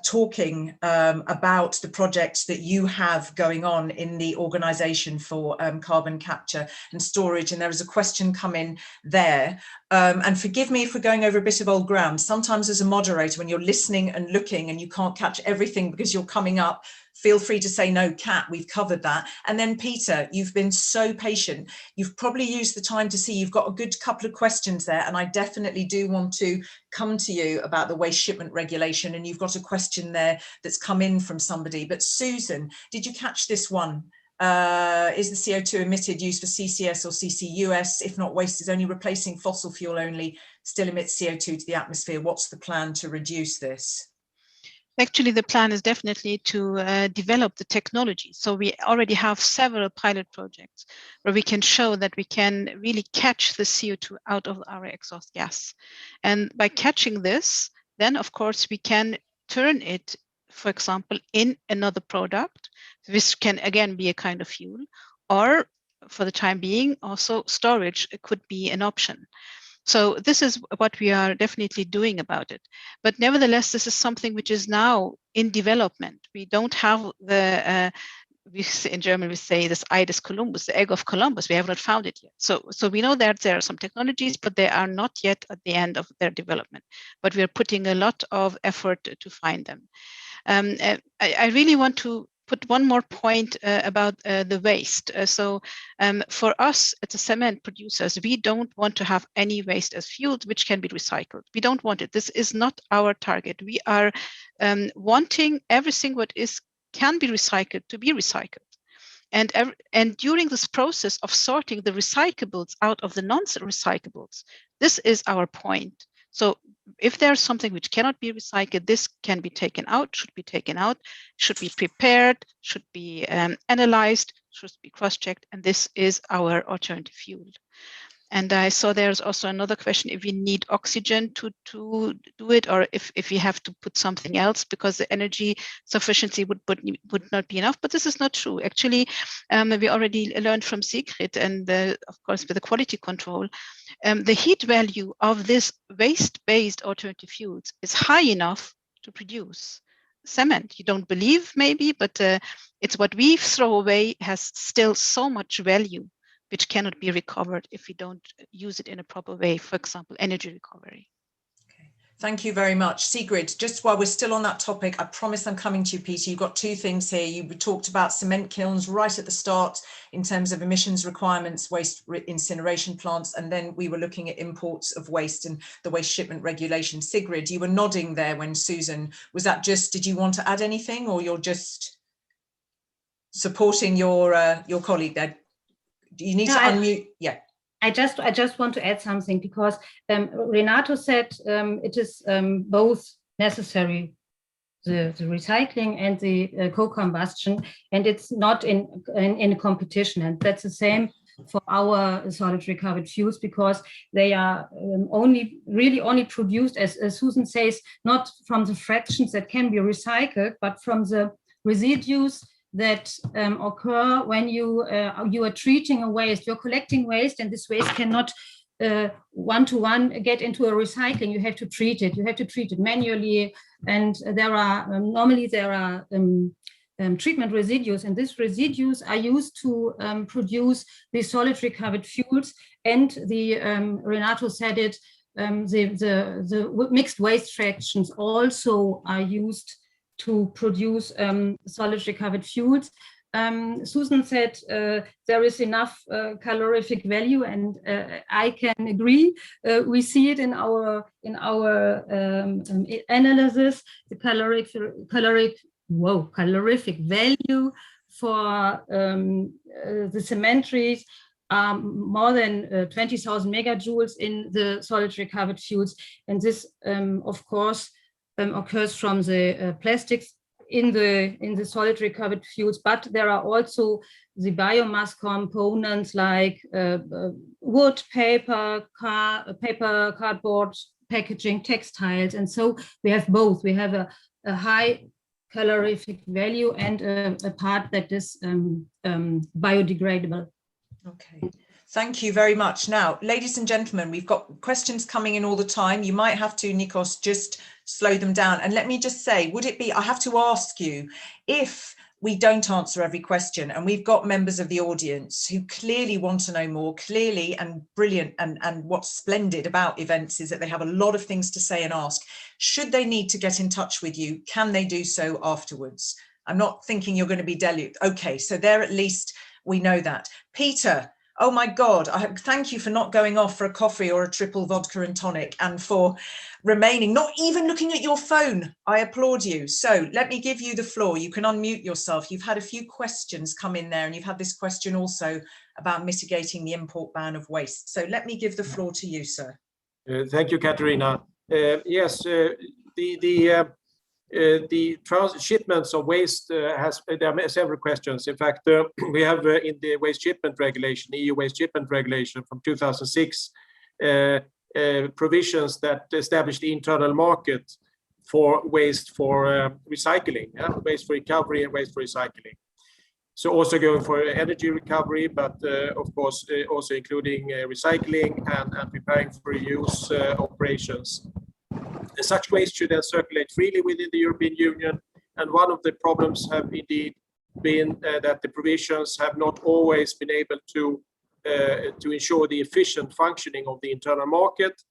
Speaker 1: talking about the projects that you have going on in the organisation for carbon capture and storage. And there was a question come in there. And forgive me if we're going over a bit of old ground. Sometimes as a moderator, when you're listening and looking and you can't catch everything because you're coming up, feel free to say, no, Kat, we've covered that. And then Peter, you've been so patient. You've probably used the time to see you've got a good couple of questions there. And I definitely do want to come to you about the waste shipment regulation. And you've got a question there that's come in from somebody. But Susan, did you catch this one? Is the CO2 emitted used for CCS or CCUS? If not, waste is only replacing fossil fuel only, still emits CO2 to the atmosphere. What's the plan to reduce this?
Speaker 5: Actually, the plan is definitely to develop the technology. So we already have several pilot projects where we can show that we can really catch the CO2 out of our exhaust gas. And by catching this, then of course we can turn it, for example, in another product. This can again be a kind of fuel, or for the time being, also storage could be an option. So this is what we are definitely doing about it. But nevertheless, this is something which is now in development. We don't have the, in German we say this Ei des Columbus, the egg of Columbus. We have not found it yet. So we know that there are some technologies, but they are not yet at the end of their development. But we are putting a lot of effort to find them. I really want to put one more point about the waste. For us as a cement producers, we don't want to have any waste as fuel which can be recycled. We don't want it. This is not our target. We are wanting everything what can be recycled to be recycled. And during this process of sorting the recyclables out of the non-recyclables, this is our point. So if there's something which cannot be recycled, this can be taken out, should be taken out, should be prepared, should be analyzed, should be cross-checked, and this is our alternative fuel. And I saw there's also another question, if we need oxygen to do it, or if we have to put something else because the energy sufficiency would not be enough. But this is not true. Actually, we already learned from Sigrid and of course with the quality control, the heat value of this waste-based alternative fuels is high enough to produce cement. You don't believe maybe, but it's what we throw away has still so much value which cannot be recovered if we don't use it in a proper way, for example, energy recovery.
Speaker 1: Okay. Thank you very much. Sigrid, just while we're still on that topic, I promise I'm coming to you, Peter. You've got two things here. You talked about cement kilns right at the start in terms of emissions requirements, waste incineration plants, and then we were looking at imports of waste and the waste shipment regulation. Sigrid, you were nodding there when Susan, was that just, did you want to add anything, or you're just supporting your colleague there? Do you need to unmute? Yeah.
Speaker 7: I just want to add something, because Renato said it is both necessary, the recycling and the co-combustion, and it's not in competition. And that's the same for our solid recovered fuels, because they are only produced, as Susan says, not from the fractions that can be recycled, but from the residues that occur when you are treating a waste. You're collecting waste, and this waste cannot one-to-one get into a recycling. You have to treat it. You have to treat it manually, and there are treatment residues, and these residues are used to produce the solid recovered fuels. And the Renato said it, the mixed waste fractions also are used to produce solid recovered fuels. Susan said there is enough calorific value, and I can agree. We see it in our analysis. The calorific value for the cemeteries are more than 20,000 megajoules in the solid recovered fuels, and this, of course, occurs from the plastics in the solid recovered fuels, but there are also the biomass components like wood, paper, cardboard, packaging, textiles, and so we have both. We have a high calorific value and a part that is biodegradable.
Speaker 1: Okay. Thank you very much. Now, ladies and gentlemen, we've got questions coming in all the time. You might have to, Nikos, just slow them down. And let me just say, would it be, I have to ask you, if we don't answer every question, and we've got members of the audience who clearly want to know more, clearly, and brilliant, and what's splendid about events is that they have a lot of things to say and ask. Should they need to get in touch with you, can they do so afterwards? I'm not thinking you're going to be deluged. Okay, so there at least we know that. Peter, oh my God, thank you for not going off for a coffee or a triple vodka and tonic, and for remaining, not even looking at your phone. I applaud you. So let me give you the floor. You can unmute yourself. You've had a few questions come in there, and you've had this question also about mitigating the import ban of waste. So let me give the floor to you, sir.
Speaker 4: Thank you, Katarina. Yes, the shipments of waste there are several questions. In fact, we have in the waste shipment regulation, EU waste shipment regulation from 2006, provisions that establish the internal market for waste for recycling, waste for recovery and waste for recycling. So also going for energy recovery, but of course also including recycling and preparing for reuse operations. Such waste should then circulate freely within the European Union, and one of the problems have indeed been that the provisions have not always been able to ensure the efficient functioning of the internal market.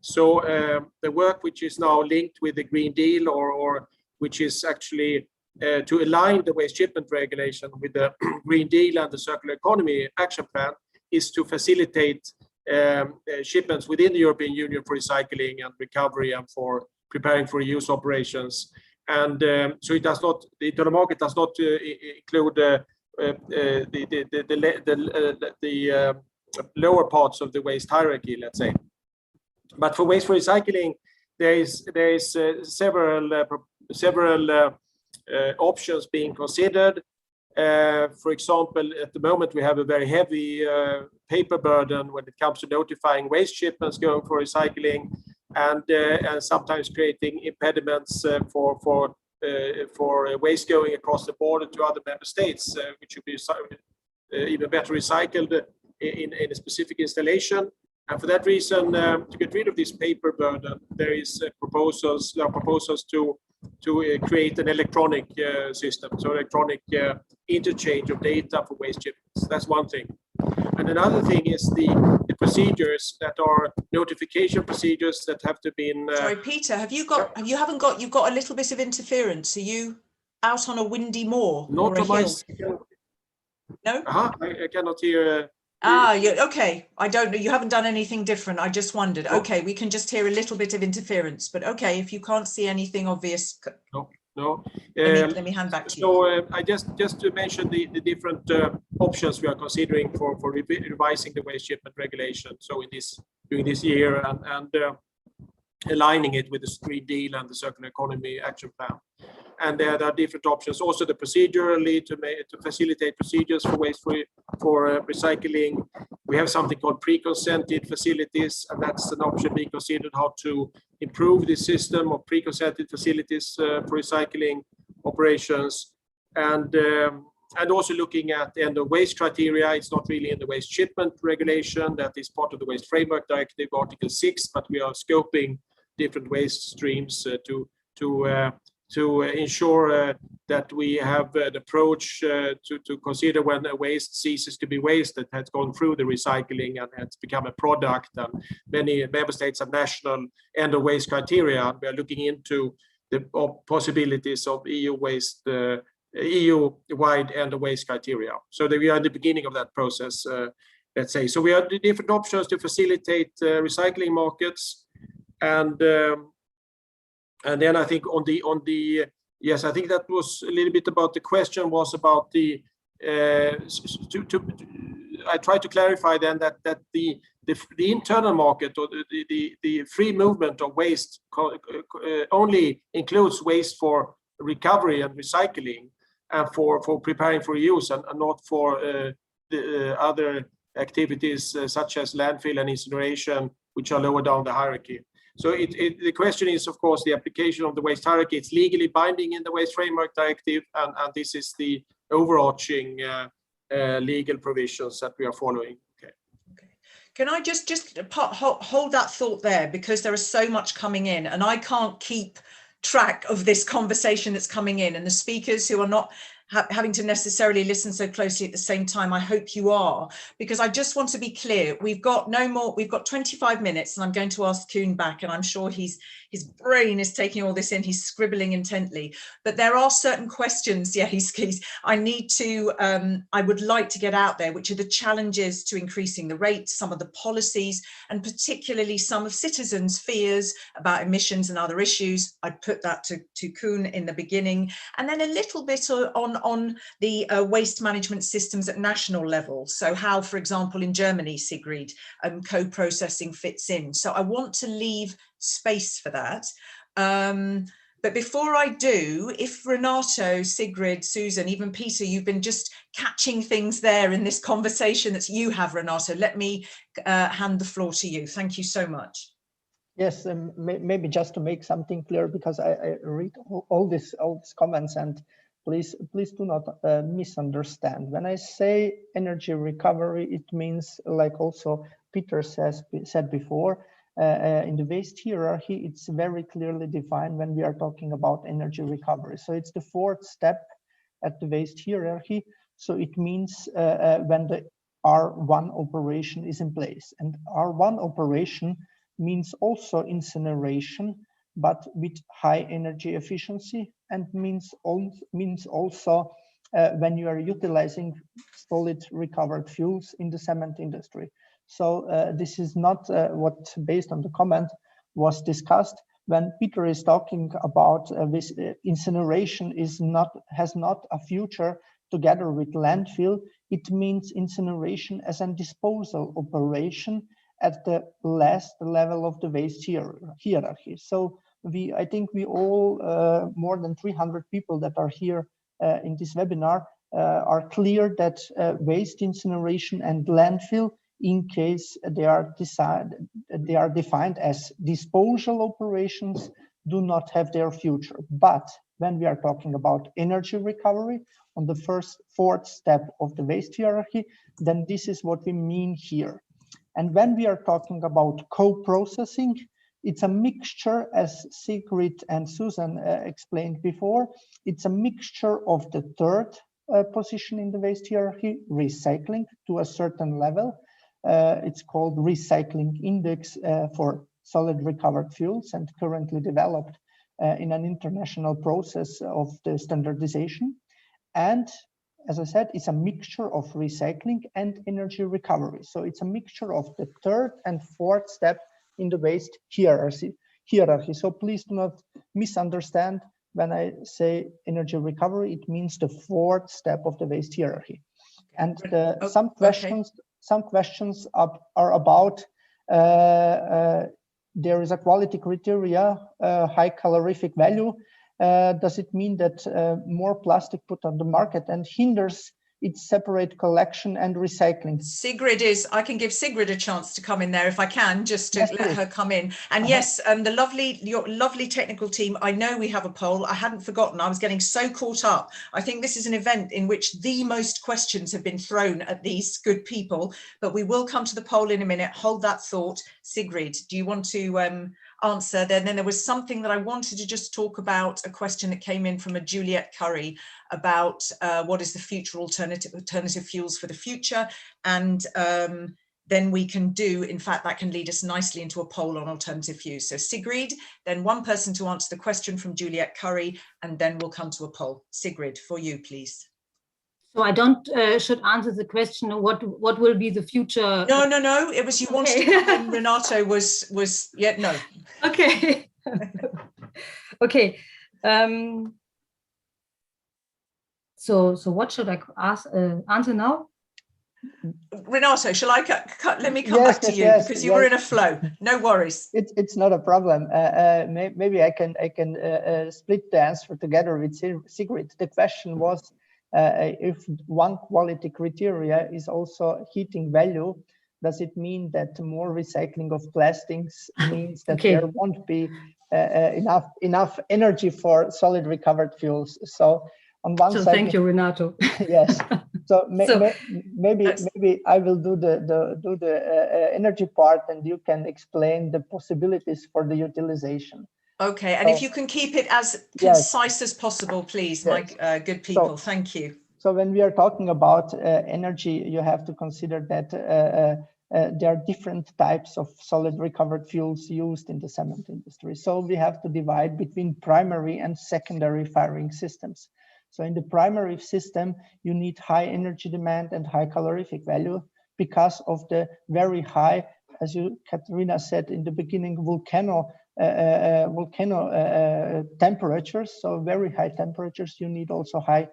Speaker 4: So the work which is now linked with the Green Deal, or which is actually to align the waste shipment regulation with the Green Deal and the Circular Economy Action Plan, is to facilitate shipments within the European Union for recycling and recovery and for preparing for reuse operations. And so it does not, the internal market does not include the lower parts of the waste hierarchy, let's say. But for waste for recycling, there is several options being considered. For example, at the moment we have a very heavy paper burden when it comes to notifying waste shipments going for recycling, and sometimes creating impediments for waste going across the border to other member states, which should be even better recycled in a specific installation. And for that reason, to get rid of this paper burden, there are proposals to create an electronic system, so electronic interchange of data for waste shipments. That's one thing. And another thing is the procedures that are notification procedures that have to be in.
Speaker 1: Sorry, Peter, you've got a little bit of interference. Are you out on a windy moor or a hill? No?
Speaker 4: I cannot hear.
Speaker 1: Okay. I don't know. You haven't done anything different. I just wondered.
Speaker 4: No.
Speaker 1: Okay, we can just hear a little bit of interference, but okay, if you can't see anything obvious.
Speaker 4: No.
Speaker 1: Let me hand back to you.
Speaker 4: So I just to mention the different options we are considering for revising the waste shipment regulation. So during this year and aligning it with the Green Deal and the Circular Economy Action Plan. And there are different options. Also, the procedurally to facilitate procedures for for recycling. We have something called pre-consented facilities, and that's an option being considered how to improve the system of pre-consented facilities for recycling operations, and also looking at the end of waste criteria. It's not really in the waste shipment regulation. That is part of the Waste Framework Directive, Article 6, but we are scoping different waste streams to ensure that we have an approach to consider when a waste ceases to be waste, that has gone through the recycling and has become a product. And many member states have national end of waste criteria. We are looking into the possibilities of EU-wide end of waste criteria. So that we are at the beginning of that process, let's say. So we have different options to facilitate recycling markets. And then I think on the yes, I think that was a little bit about the question was about the I tried to clarify then that the internal market or the free movement of waste only includes waste for recovery and recycling and for preparing for use and not for the other activities such as landfill and incineration, which are lower down the hierarchy. So the question is, of course, the application of the waste hierarchy. It's legally binding in the Waste Framework Directive, and this is the overarching legal provisions that we are following. Okay.
Speaker 1: Can I just hold that thought there, because there is so much coming in, and I can't keep track of this conversation that's coming in, and the speakers who are not having to necessarily listen so closely at the same time, I hope you are, because I just want to be clear. We've got 25 minutes, and I'm going to ask Koen back, and I'm sure his brain is taking all this in, he's scribbling intently, but there are certain questions, I would like to get out there, which are the challenges to increasing the rates, some of the policies, and particularly some of citizens' fears about emissions and other issues. I'd put that to Koen in the beginning, and then a little bit on the waste management systems at national level. So how, for example, in Germany, Sigrid, co-processing fits in. So I want to leave space for that. But before I do, if Renato, Sigrid, Susan, even Peter, you've been just catching things there in this conversation that you have, Renato, let me hand the floor to you. Thank you so much.
Speaker 6: Yes, maybe just to make something clear, because I read all these comments, and please do not misunderstand. When I say energy recovery, it means, like also Peter said before, in the waste hierarchy, it's very clearly defined when we are talking about energy recovery. So it's the fourth step at the waste hierarchy. So it means when the R1 operation is in place. And R1 operation means also incineration, but with high energy efficiency, and means also when you are utilizing solid recovered fuels in the cement industry. So this is not what, based on the comment, was discussed. When Peter is talking about this incineration has not a future together with landfill, it means incineration as a disposal operation at the last level of the waste hierarchy. So I think we all, more than 300 people that are here in this webinar, are clear that waste incineration and landfill, in case they are defined as disposal operations, do not have their future. But when we are talking about energy recovery on the fourth step of the waste hierarchy, then this is what we mean here. And when we are talking about co-processing, it's a mixture, as Sigrid and Susan explained before, it's a mixture of the third position in the waste hierarchy, recycling to a certain level. It's called recycling index for solid recovered fuels and currently developed in an international process of the standardization. And as I said, it's a mixture of recycling and energy recovery. So it's a mixture of the third and fourth step in the waste hierarchy. So please do not misunderstand when I say energy recovery, it means the fourth step of the waste hierarchy. And some questions are about there is a quality criteria, high calorific value. Does it mean that more plastic put on the market and hinders its separate collection and recycling?
Speaker 1: Sigrid I can give Sigrid a chance to come in there if I can, just to let her come in. And yes, your lovely technical team, I know we have a poll. I hadn't forgotten. I was getting so caught up. I think this is an event in which the most questions have been thrown at these good people, but we will come to the poll in a minute. Hold that thought. Sigrid, do you want to answer? Then there was something that I wanted to just talk about, a question that came in from a Juliet Curry about what is the future alternative fuels for the future, and then we can do, in fact, that can lead us nicely into a poll on alternative fuels. So Sigrid, then one person to answer the question from Juliet Curry, and then we'll come to a poll. Sigrid, for you, please.
Speaker 7: So I don't should answer the question what will be the future.
Speaker 1: No. It was you wanted to come in. Renato was yeah, no.
Speaker 7: Okay. Okay. So what should I answer now?
Speaker 1: Renato, shall I let me come back to you because you were in a flow. No worries.
Speaker 6: It's not a problem. Maybe I can split the answer together with Sigrid. The question was if one quality criteria is also heating value, does it mean that more recycling of plastics means that there won't be enough energy for solid recovered fuels? So on one side,
Speaker 7: thank you, Renato.
Speaker 6: Yes. So maybe I will do the energy part, and you can explain the possibilities for the utilization.
Speaker 1: Okay, and if you can keep it as concise as possible, please, my good people. Thank you.
Speaker 6: So when we are talking about energy, you have to consider that there are different types of solid recovered fuels used in the cement industry. So we have to divide between primary and secondary firing systems. So in the primary system, you need high energy demand and high calorific value because of the very high, as you, Katerina, said in the beginning, volcano temperatures. So very high temperatures, you need also high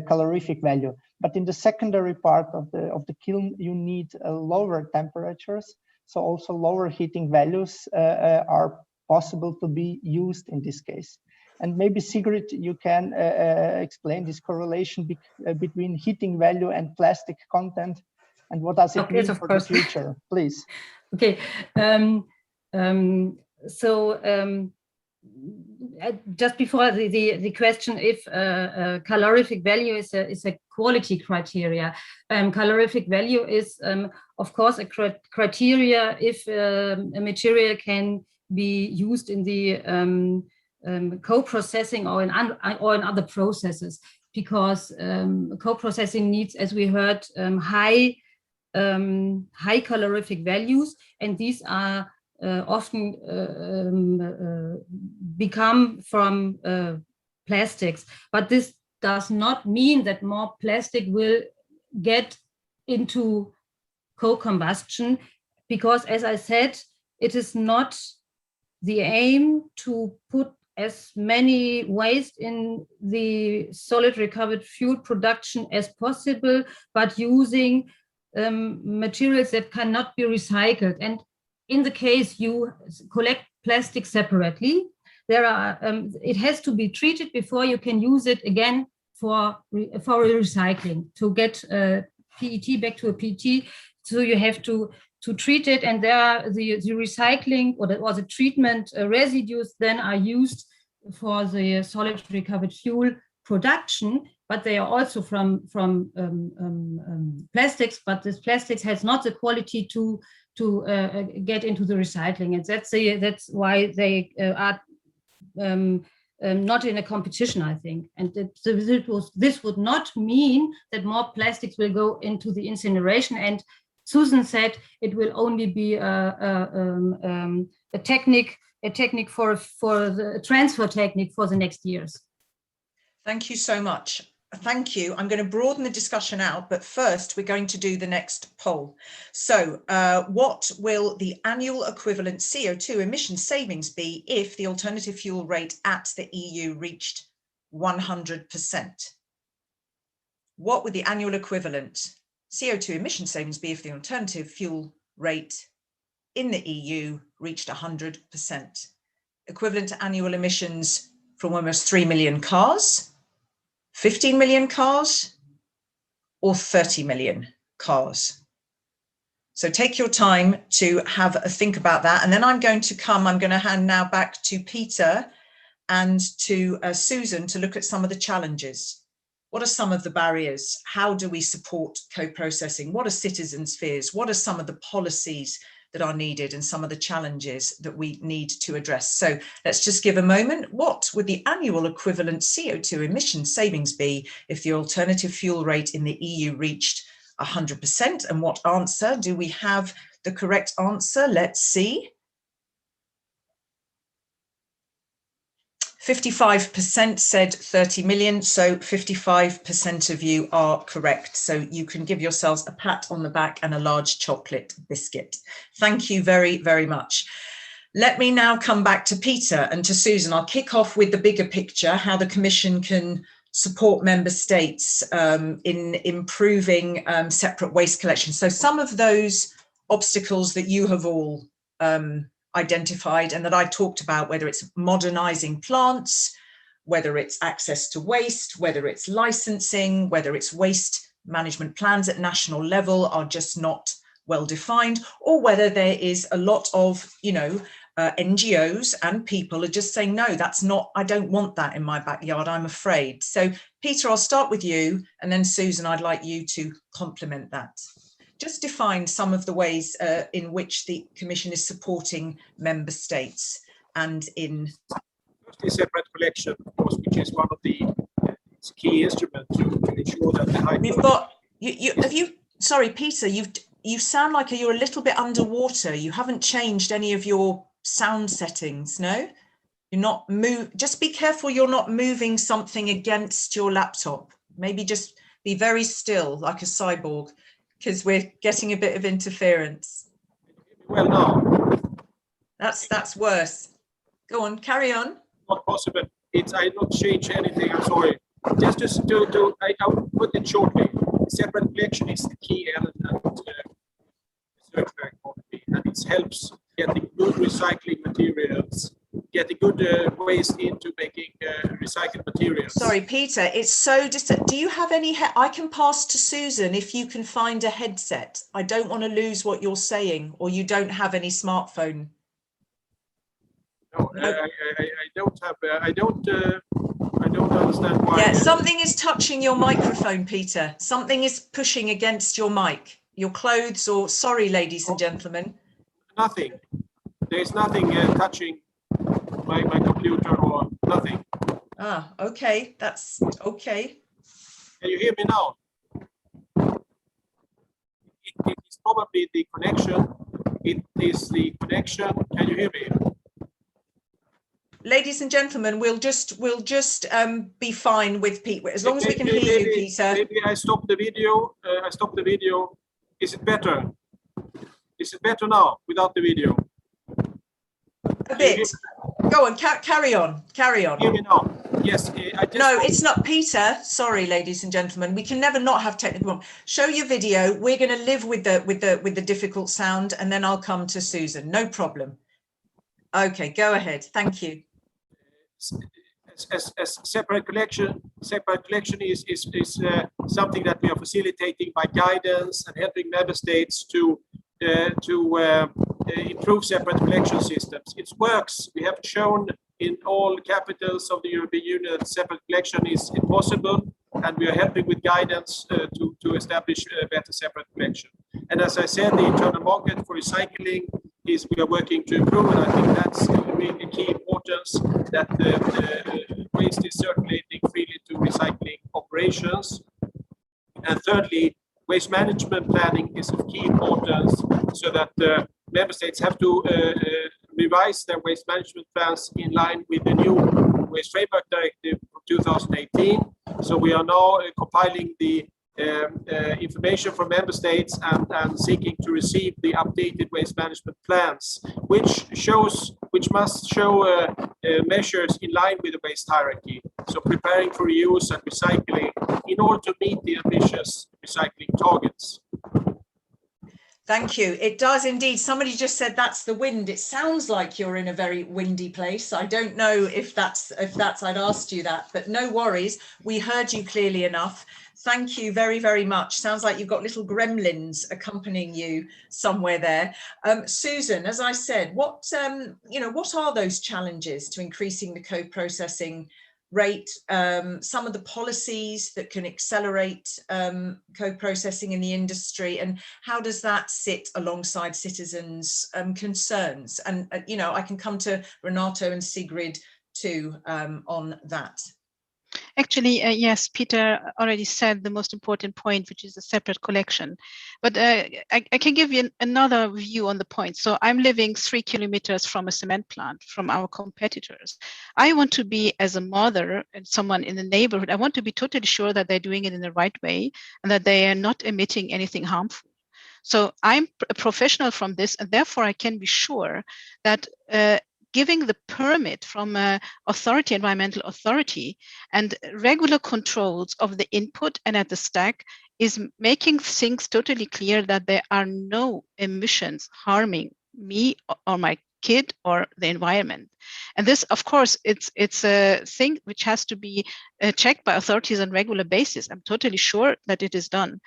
Speaker 6: calorific value. But in the secondary part of the kiln, you need lower temperatures. So also lower heating values are possible to be used in this case. And maybe Sigrid, you can explain this correlation between heating value and plastic content, and what does it mean for the future, please?
Speaker 7: Okay. Just before the question, if calorific value is a quality criteria, calorific value is of course a criteria if a material can be used in the co-processing or in other processes, because co-processing needs, as we heard, high calorific values, and these are often become from plastics. But this does not mean that more plastic will get into co-combustion, because, as I said, it is not the aim to put as many waste in the solid recovered fuel production as possible, but using materials that cannot be recycled. And in the case you collect plastic separately, there are it has to be treated before you can use it again for recycling. To get PET back to a PET, so you have to treat it, and there are the recycling or the treatment residues then are used for the solid recovered fuel production, but they are also from plastics, but this plastics has not the quality to get into the recycling, and that's why they are not in a competition, I think. And this would not mean that more plastics will go into the incineration. And Susan said it will only be a technique for the transfer technique for the next years.
Speaker 1: Thank you so much. Thank you. I'm going to broaden the discussion out, but first we're going to do the next poll. So what will the annual equivalent CO2 emission savings be if the alternative fuel rate at the EU reached 100%? What would the annual equivalent CO2 emission savings be if the alternative fuel rate in the EU reached 100%? Equivalent to annual emissions from almost 3 million cars, 15 million cars, or 30 million cars. So take your time to have a think about that. And then I'm going to hand now back to Peter and to Susan to look at some of the challenges. What are some of the barriers? How do we support co-processing? What are citizens' fears? What are some of the policies that are needed and some of the challenges that we need to address? So let's just give a moment. What would the annual equivalent CO2 emission savings be if the alternative fuel rate in the EU reached 100%? And what answer? Do we have the correct answer? Let's see. 55% said 30 million, so 55% of you are correct. So you can give yourselves a pat on the back and a large chocolate biscuit. Thank you very, very much. Let me now come back to Peter and to Susan. I'll kick off with the bigger picture, how the Commission can support member states in improving separate waste collection. So some of those obstacles that you have all identified and that I talked about, whether it's modernizing plants, whether it's access to waste, whether it's licensing, whether it's waste management plans at national level are just not well defined, or whether there is a lot of, NGOs and people are just saying, no, that's not, I don't want that in my backyard, I'm afraid. So Peter, I'll start with you, and then Susan, I'd like you to complement that. Just define some of the ways in which the Commission is supporting member states and in...
Speaker 4: Firstly, separate collection, of course, which is one of the key instruments to ensure that the high...
Speaker 1: We've got, sorry, Peter, you sound like you're a little bit underwater. You haven't changed any of your sound settings, no? You're not just be careful you're not moving something against your laptop. Maybe just be very still like a cyborg, because we're getting a bit of interference.
Speaker 4: Well, no.
Speaker 1: That's worse. Go on, carry on.
Speaker 4: Not possible. I not change anything, I'm sorry. Just to I'll put it shortly. Separate collection is the key element research quality, and it helps getting good recycling materials, getting good waste into making recycled materials.
Speaker 1: Sorry, Peter, it's so distant. Do you have any, I can pass to Susan if you can find a headset. I don't want to lose what you're saying, or you don't have any smartphone.
Speaker 4: No, I don't have, I don't understand why.
Speaker 1: Yeah, something is touching your microphone, Peter. Something is pushing against your mic, your clothes, or sorry, ladies and gentlemen.
Speaker 4: Nothing. There's nothing touching my computer or nothing.
Speaker 1: Ah, okay, that's okay.
Speaker 4: Can you hear me now? It is probably the connection. It is the connection. Can you hear me?
Speaker 1: Ladies and gentlemen, we'll just be fine with Pete as long as we can hear you, Peter.
Speaker 4: Maybe I stop the video. Is it better? Is it better now without the video?
Speaker 1: A bit. Go on, carry on. Carry on.
Speaker 4: Hear me now? Yes.
Speaker 1: No, it's not, Peter. Sorry, ladies and gentlemen. We can never not have technical problems. Show your video. We're going to live with the difficult sound, and then I'll come to Susan. No problem. Okay, go ahead. Thank you.
Speaker 4: As separate collection is something that we are facilitating by guidance and helping member states to improve separate collection systems. It works. We have shown in all capitals of the European Union that separate collection is impossible, and we are helping with guidance to establish a better separate collection. And as I said, the internal market for recycling is we are working to improve, and I think that's really key important. importance that the waste is circulating freely to recycling operations. And thirdly, waste management planning is of key importance, so that member states have to revise their waste management plans in line with the new Waste Framework Directive from 2018. So we are now compiling the information from member states and seeking to receive the updated waste management plans, which must show measures in line with the waste hierarchy. So preparing for reuse and recycling in order to meet the ambitious recycling targets.
Speaker 1: Thank you. It does indeed. Somebody just said that's the wind. It sounds like you're in a very windy place. I don't know if that's I'd asked you that, but no worries. We heard you clearly enough. Thank you very, very much. Sounds like you've got little gremlins accompanying you somewhere there. Susan, as I said, what are those challenges to increasing the co-processing rate, some of the policies that can accelerate co-processing in the industry, and how does that sit alongside citizens' concerns? And I can come to Renato and Sigrid too on that.
Speaker 5: Actually, yes, Peter already said the most important point, which is a separate collection. But I can give you another view on the point. So I'm living 3 kilometers from a cement plant, from our competitors. I want to be, as a mother and someone in the neighborhood, I want to be totally sure that they're doing it in the right way and that they are not emitting anything harmful. So I'm a professional from this, and therefore I can be sure that giving the permit from an authority, environmental authority, and regular controls of the input and at the stack is making things totally clear that there are no emissions harming me or my kid or the environment. And this, of course, it's a thing which has to be checked by authorities on a regular basis. I'm totally sure that it is done.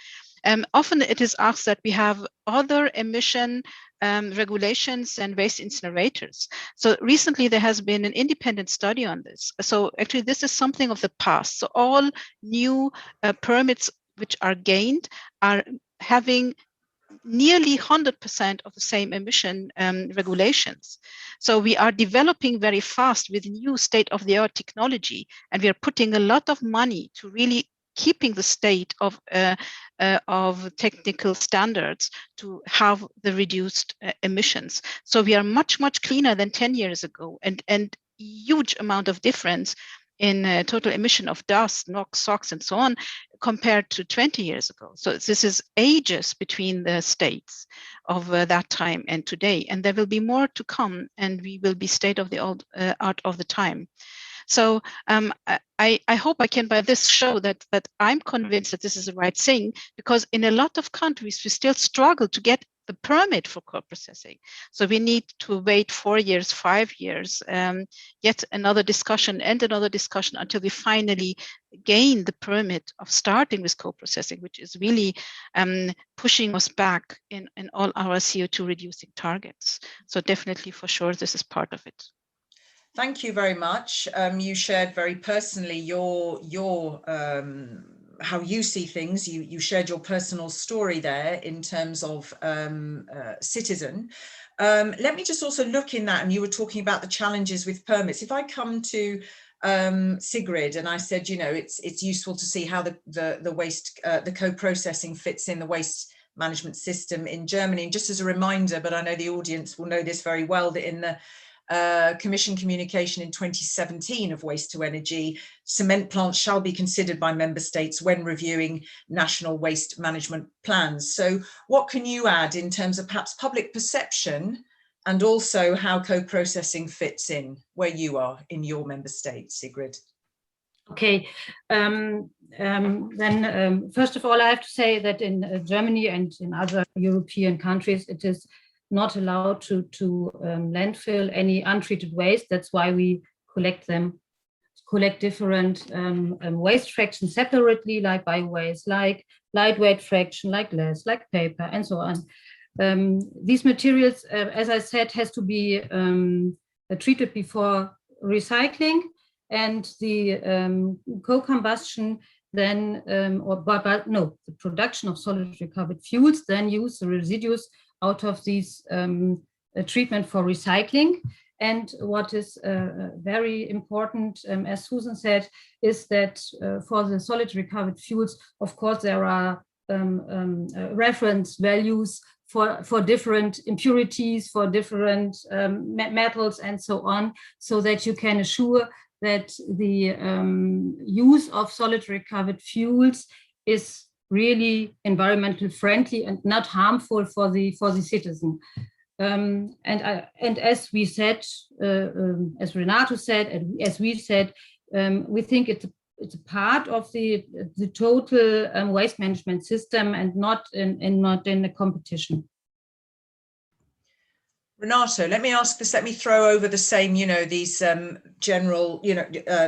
Speaker 5: Often it is asked that we have other emission regulations and waste incinerators. So recently there has been an independent study on this. So actually this is something of the past. So all new permits which are gained are having nearly 100% of the same emission regulations. So we are developing very fast with new state-of-the-art technology, and we are putting a lot of money to really keeping the state of technical standards to have the reduced emissions. So we are much, much cleaner than 10 years ago, and huge amount of difference in total emission of dust, NOx, SOx, and so on, compared to 20 years ago. So this is ages between the states of that time and today, and there will be more to come, and we will be state of the art of the time. So I hope I can by this show that I'm convinced that this is the right thing, because in a lot of countries we still struggle to get the permit for co-processing. So we need to wait 4 years, 5 years, yet another discussion and another discussion until we finally gain the permit of starting with co-processing, which is really pushing us back in all our CO2 reducing targets. So definitely, for sure, this is part of it.
Speaker 1: Thank you very much. You shared very personally your how you see things. You shared your personal story there in terms of citizen. Let me just also look in that, and you were talking about the challenges with permits. If I come to Sigrid and I said, it's useful to see how the waste, the co-processing fits in the waste management system in Germany. And just as a reminder, but I know the audience will know this very well, that in the Commission communication in 2017 of Waste to Energy, cement plants shall be considered by member states when reviewing national waste management plans. So what can you add in terms of perhaps public perception, and also how co-processing fits in where you are in your member state, Sigrid?
Speaker 7: Okay, then first of all, I have to say that in Germany and in other European countries, it is not allowed to landfill any untreated waste. That's why we collect different waste fractions separately, like bio-waste, like lightweight fraction, like glass, like paper, and so on. These materials, as I said, has to be treated before recycling, and the co-combustion then, the production of solid recovered fuels then use the residues out of these treatment for recycling. And what is very important, as Susan said, is that for the solid recovered fuels, of course, there are reference values for different impurities, for different metals and so on, so that you can assure that the use of solid recovered fuels is really environmental friendly and not harmful for the citizen. And as we said, as Renato said, and as we said, we think it's a part of the total waste management system and not in a competition.
Speaker 1: Renato, let me ask this, let me throw over the same, these general,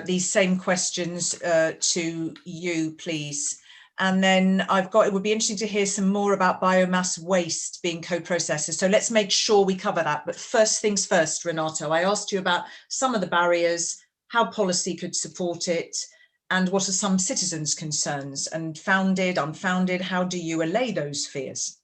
Speaker 1: these same questions to you, please. And then it would be interesting to hear some more about biomass waste being co-processors. So let's make sure we cover that. But first things first, Renato, I asked you about some of the barriers, how policy could support it, and what are some citizens' concerns, and founded, unfounded, how do you allay those fears?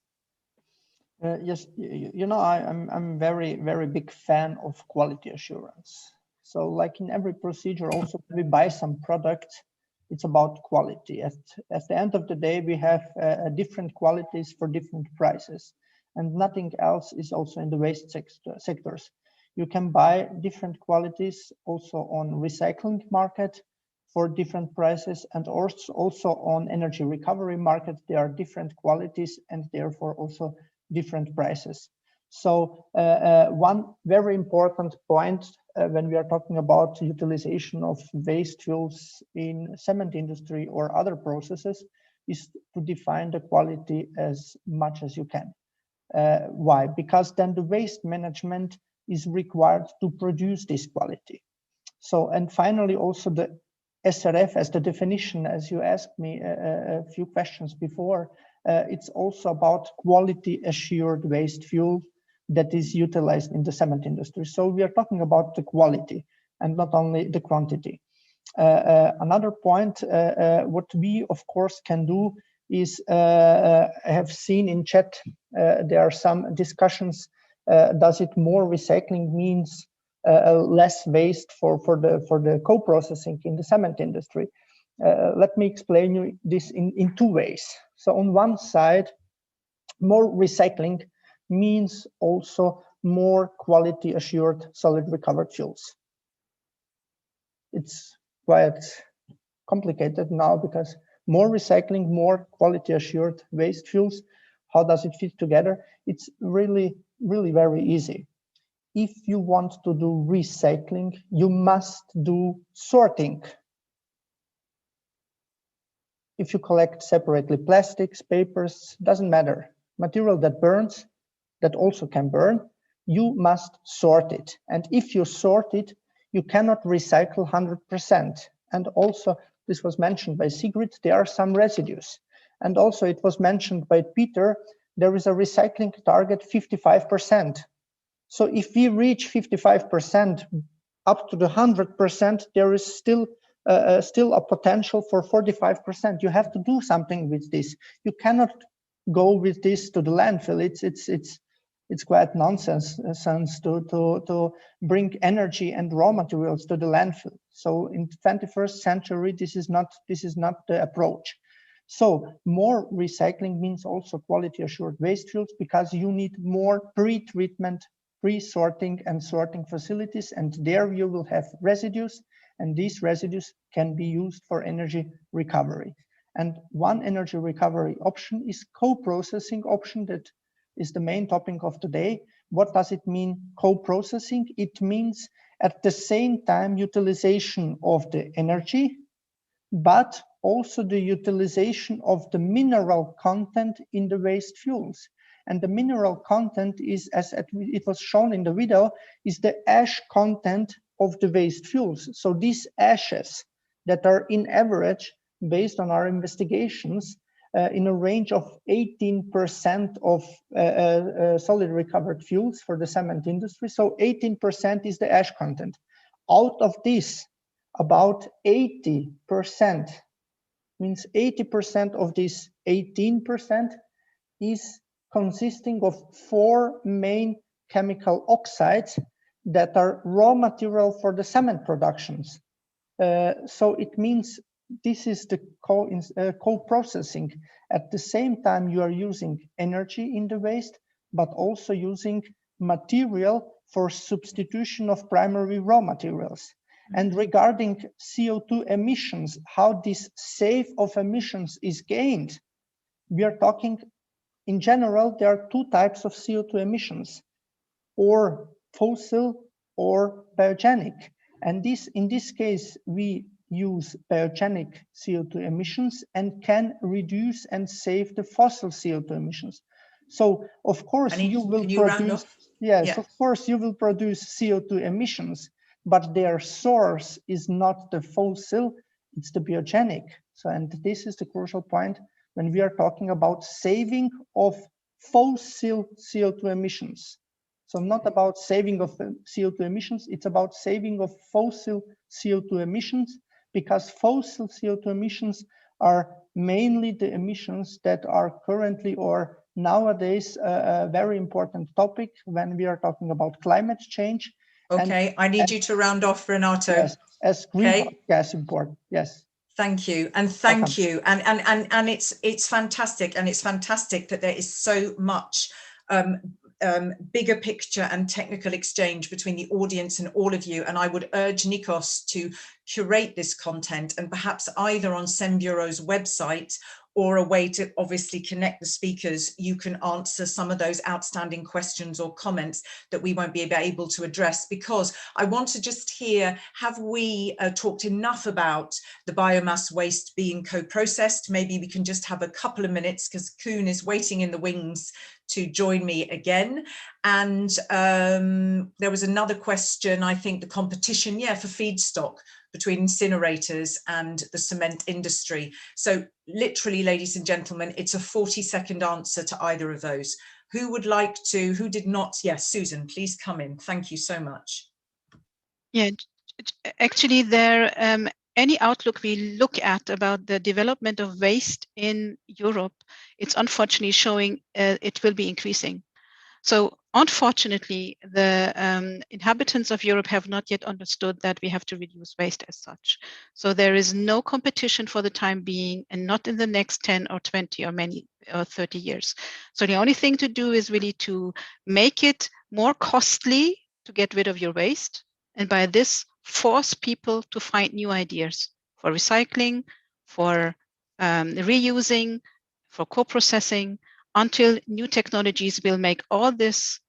Speaker 6: Yes, I'm very, very big fan of quality assurance. So like in every procedure, also when we buy some product, it's about quality. At the end of the day, we have different qualities for different prices, and nothing else is also in the waste sectors. You can buy different qualities also on recycling market for different prices, and also on energy recovery market. There are different qualities and therefore also different prices. So one very important point when we are talking about utilization of waste fuels in cement industry or other processes is to define the quality as much as you can. Why? Because then the waste management is required to produce this quality. So, and finally also the SRF as the definition, as you asked me a few questions before, it's also about quality assured waste fuel that is utilized in the cement industry. So we are talking about the quality and not only the quantity. Another point, what we of course can do is, I have seen in chat, there are some discussions, does it more recycling means less waste for the co-processing in the cement industry? Let me explain you this in two ways. So on one side, more recycling means also more quality assured solid recovered fuels. It's quite complicated now because more recycling, more quality assured waste fuels. How does it fit together? It's really, really very easy. If you want to do recycling, you must do sorting. If you collect separately plastics, papers, doesn't matter. Material that burns, that also can burn, you must sort it. And if you sort it, you cannot recycle 100%. And also, this was mentioned by Sigrid, there are some residues. And also it was mentioned by Peter, there is a recycling target 55%. So if we reach 55% up to the 100%, there is still a potential for 45%. You have to do something with this. You cannot go with this to the landfill. It's quite nonsense to bring energy and raw materials to the landfill. So in the 21st century, this is not the approach. So more recycling means also quality assured waste fuels, because you need more pre-treatment, pre-sorting and sorting facilities, and there you will have residues, and these residues can be used for energy recovery. And one energy recovery option is co-processing option. That is the main topic of today. What does it mean, co-processing? It means at the same time utilization of the energy, but also the utilization of the mineral content in the waste fuels. And the mineral content is, as it was shown in the video, is the ash content of the waste fuels. So these ashes that are in average, based on our investigations, in a range of 18% of solid recovered fuels for the cement industry. So 18% is the ash content. Out of this, about 80%, means 80% of this 18% is consisting of 4 main chemical oxides that are raw material for the cement productions. So it means this is the co-processing. At the same time, you are using energy in the waste, but also using material for substitution of primary raw materials. And regarding CO2 emissions, how this save of emissions is gained, we are talking, in general, there are two types of CO2 emissions, or fossil or biogenic. And in this case, we use biogenic CO2 emissions and can reduce and save the fossil CO2 emissions. So of course you will produce, yes, of course you will produce CO2 emissions, but their source is not the fossil, it's the biogenic. So, and this is the crucial point when we are talking about saving of fossil CO2 emissions. So not about saving of CO2 emissions, it's about saving of fossil CO2 emissions, because fossil CO2 emissions are mainly the emissions that are currently or nowadays a very important topic when we are talking about climate change.
Speaker 1: Okay, I need you to round off, Renato.
Speaker 6: Yes, as greenhouse gas import, yes.
Speaker 1: Thank you, and thank you, and it's fantastic, and it's fantastic that there is so much bigger picture and technical exchange between the audience and all of you. And I would urge Nikos to curate this content, and perhaps either on Sembureau's website or a way to obviously connect the speakers, you can answer some of those outstanding questions or comments that we won't be able to address, because I want to just hear, have we talked enough about the biomass waste being co-processed? Maybe we can just have a couple of minutes, because Koen is waiting in the wings to join me again. And there was another question, I think the competition, for feedstock between incinerators and the cement industry. So literally, ladies and gentlemen, it's a 40-second answer to either of those. Who would like to, who did not? Yes, Susan, please come in. Thank you so much.
Speaker 5: Yeah, actually there, any outlook we look at about the development of waste in Europe, it's unfortunately showing it will be increasing. So unfortunately, the inhabitants of Europe have not yet understood that we have to reduce waste as such. So there is no competition for the time being, and not in the next 10 or 20 or 30 years. So the only thing to do is really to make it more costly to get rid of your waste, and by this force people to find new ideas for recycling, for reusing, for co-processing, until new technologies will make all this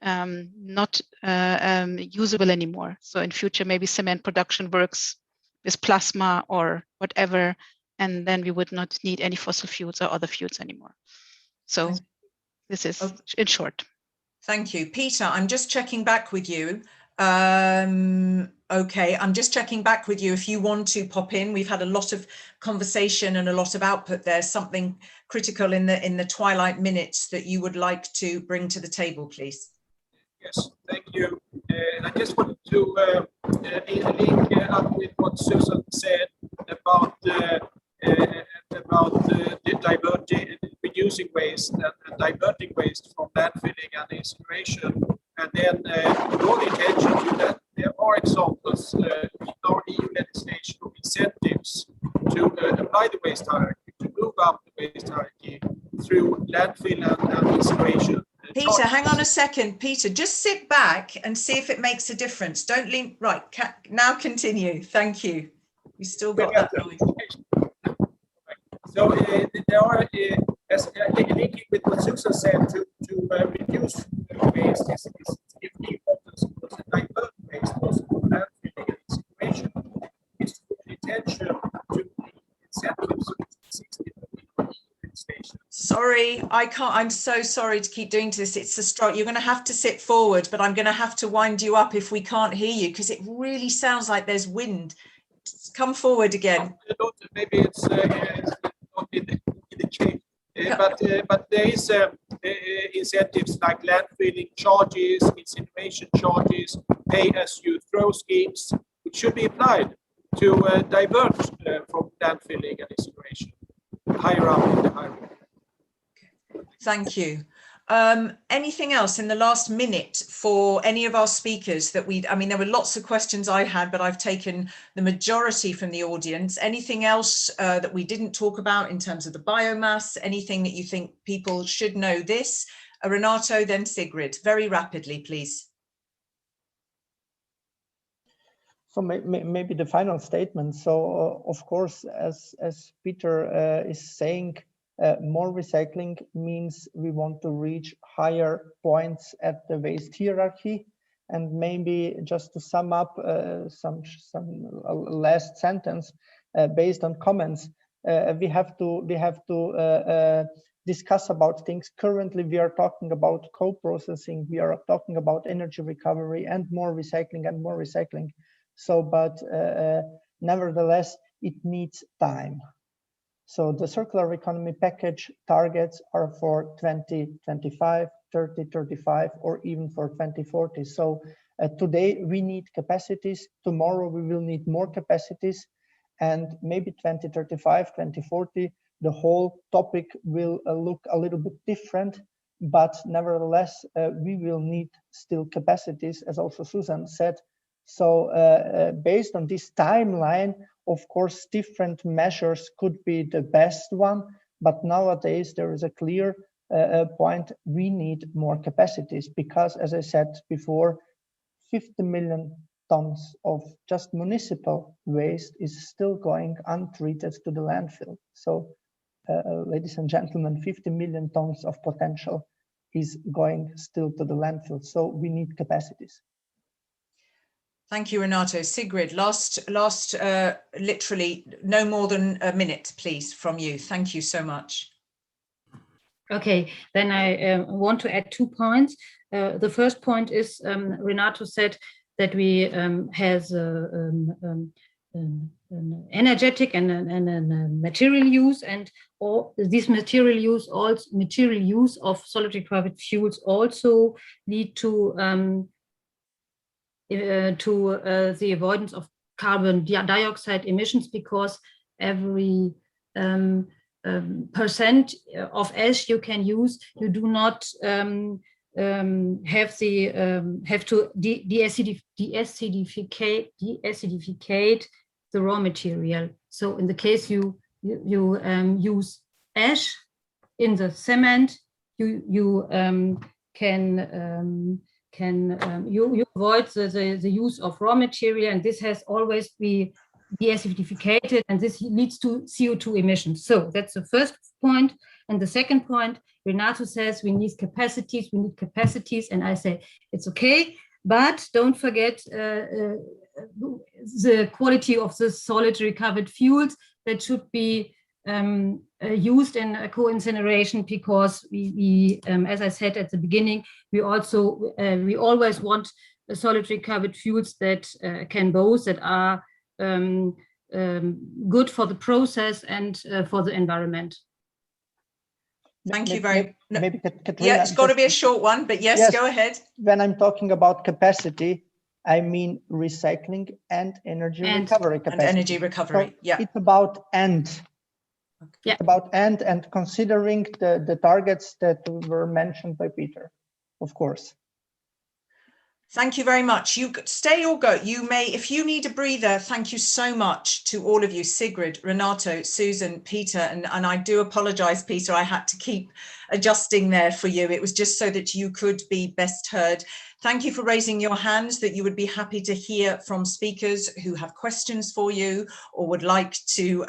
Speaker 5: not usable anymore. So in future, maybe cement production works with plasma or whatever, and then we would not need any fossil fuels or other fuels anymore. So this is in short.
Speaker 1: Thank you. Peter, I'm just checking back with you. Okay, I'm just checking back with you if you want to pop in. We've had a lot of conversation and a lot of output there. Something critical in the twilight minutes that you would like to bring to the table, please.
Speaker 4: Yes, thank you. I just wanted to link up with what Susan said about reducing waste and diverting waste from landfilling and incineration. And then draw the attention to that there are examples in our EU legislation of incentives to apply the waste hierarchy, to move up the waste hierarchy through landfill and incineration.
Speaker 1: Peter, hang on a second. Peter, just sit back and see if it makes a difference. Don't lean. Right, now continue. Thank you. We still got that noise.
Speaker 4: So there are, linking with what Susan said, to reduce waste is important, because the divert waste also for landfilling and incineration is to put attention to the incentives of 60 legislation.
Speaker 1: Sorry, I can't. I'm so sorry to keep doing this. It's a struggle. You're going to have to sit forward, but I'm going to have to wind you up if we can't hear you, because it really sounds like there's wind. Come forward again.
Speaker 4: Maybe it's not in the change, but there is incentives like landfilling charges, incineration charges, pay as you throw schemes, which should be applied to divert from landfilling and incineration higher up in the hierarchy.
Speaker 1: Thank you. Anything else in the last minute for any of our speakers that I mean, there were lots of questions I had, but I've taken the majority from the audience. Anything else that we didn't talk about in terms of the biomass? Anything that you think people should know this? Renato, then Sigrid, very rapidly, please.
Speaker 6: So maybe the final statement. So of course, as Peter is saying, more recycling means we want to reach higher points at the waste hierarchy. And maybe just to sum up some last sentence based on comments, we have to discuss about things. Currently, we are talking about co-processing. We are talking about energy recovery and more recycling and more recycling. So, but nevertheless, it needs time. So the circular economy package targets are for 2025, 30, 35, or even for 2040. So today we need capacities. Tomorrow we will need more capacities. And maybe 2035, 2040, the whole topic will look a little bit different. But nevertheless, we will need still capacities, as also Susan said. So based on this timeline, of course, different measures could be the best one, but nowadays there is a clear point. We need more capacities because, as I said before, 50 million tons of just municipal waste is still going untreated to the landfill. So, ladies and gentlemen, 50 million tons of potential is going still to the landfill. So we need capacities.
Speaker 1: Thank you, Renato. Sigrid, last literally no more than a minute, please, from you. Thank you so much.
Speaker 7: Okay, then I want to add 2 points. The first point is Renato said that we has an energetic and a material use, and all this material use of solid recovered fuels also lead to the avoidance of carbon dioxide emissions, because every percent of ash you can use, you do not have to deacidificate the raw material. So in the case you use ash in the cement, you avoid the use of raw material, and this has always been deacidificated, and this leads to CO2 emissions. So that's the first point. And the second point, Renato says we need capacities, and I say it's okay, but don't forget the quality of the solid recovered fuels that should be used in co-incineration, because we as I said at the beginning, we always want solid recovered fuels that are good for the process and for the environment.
Speaker 1: Thank you very much.
Speaker 6: Maybe Katrina,
Speaker 1: yeah, it's got to be a short one, but yes, go ahead.
Speaker 6: When I'm talking about capacity, I mean recycling and energy recovery capacity.
Speaker 1: And energy recovery,
Speaker 6: so it's about and considering the targets that were mentioned by Peter, of course.
Speaker 1: Thank you very much. You stay or go. You may, if you need a breather. Thank you so much to all of you, Sigrid, Renato, Susan, Peter, and I do apologize, Peter, I had to keep adjusting there for you. It was just so that you could be best heard. Thank you for raising your hands, that you would be happy to hear from speakers who have questions for you or would like to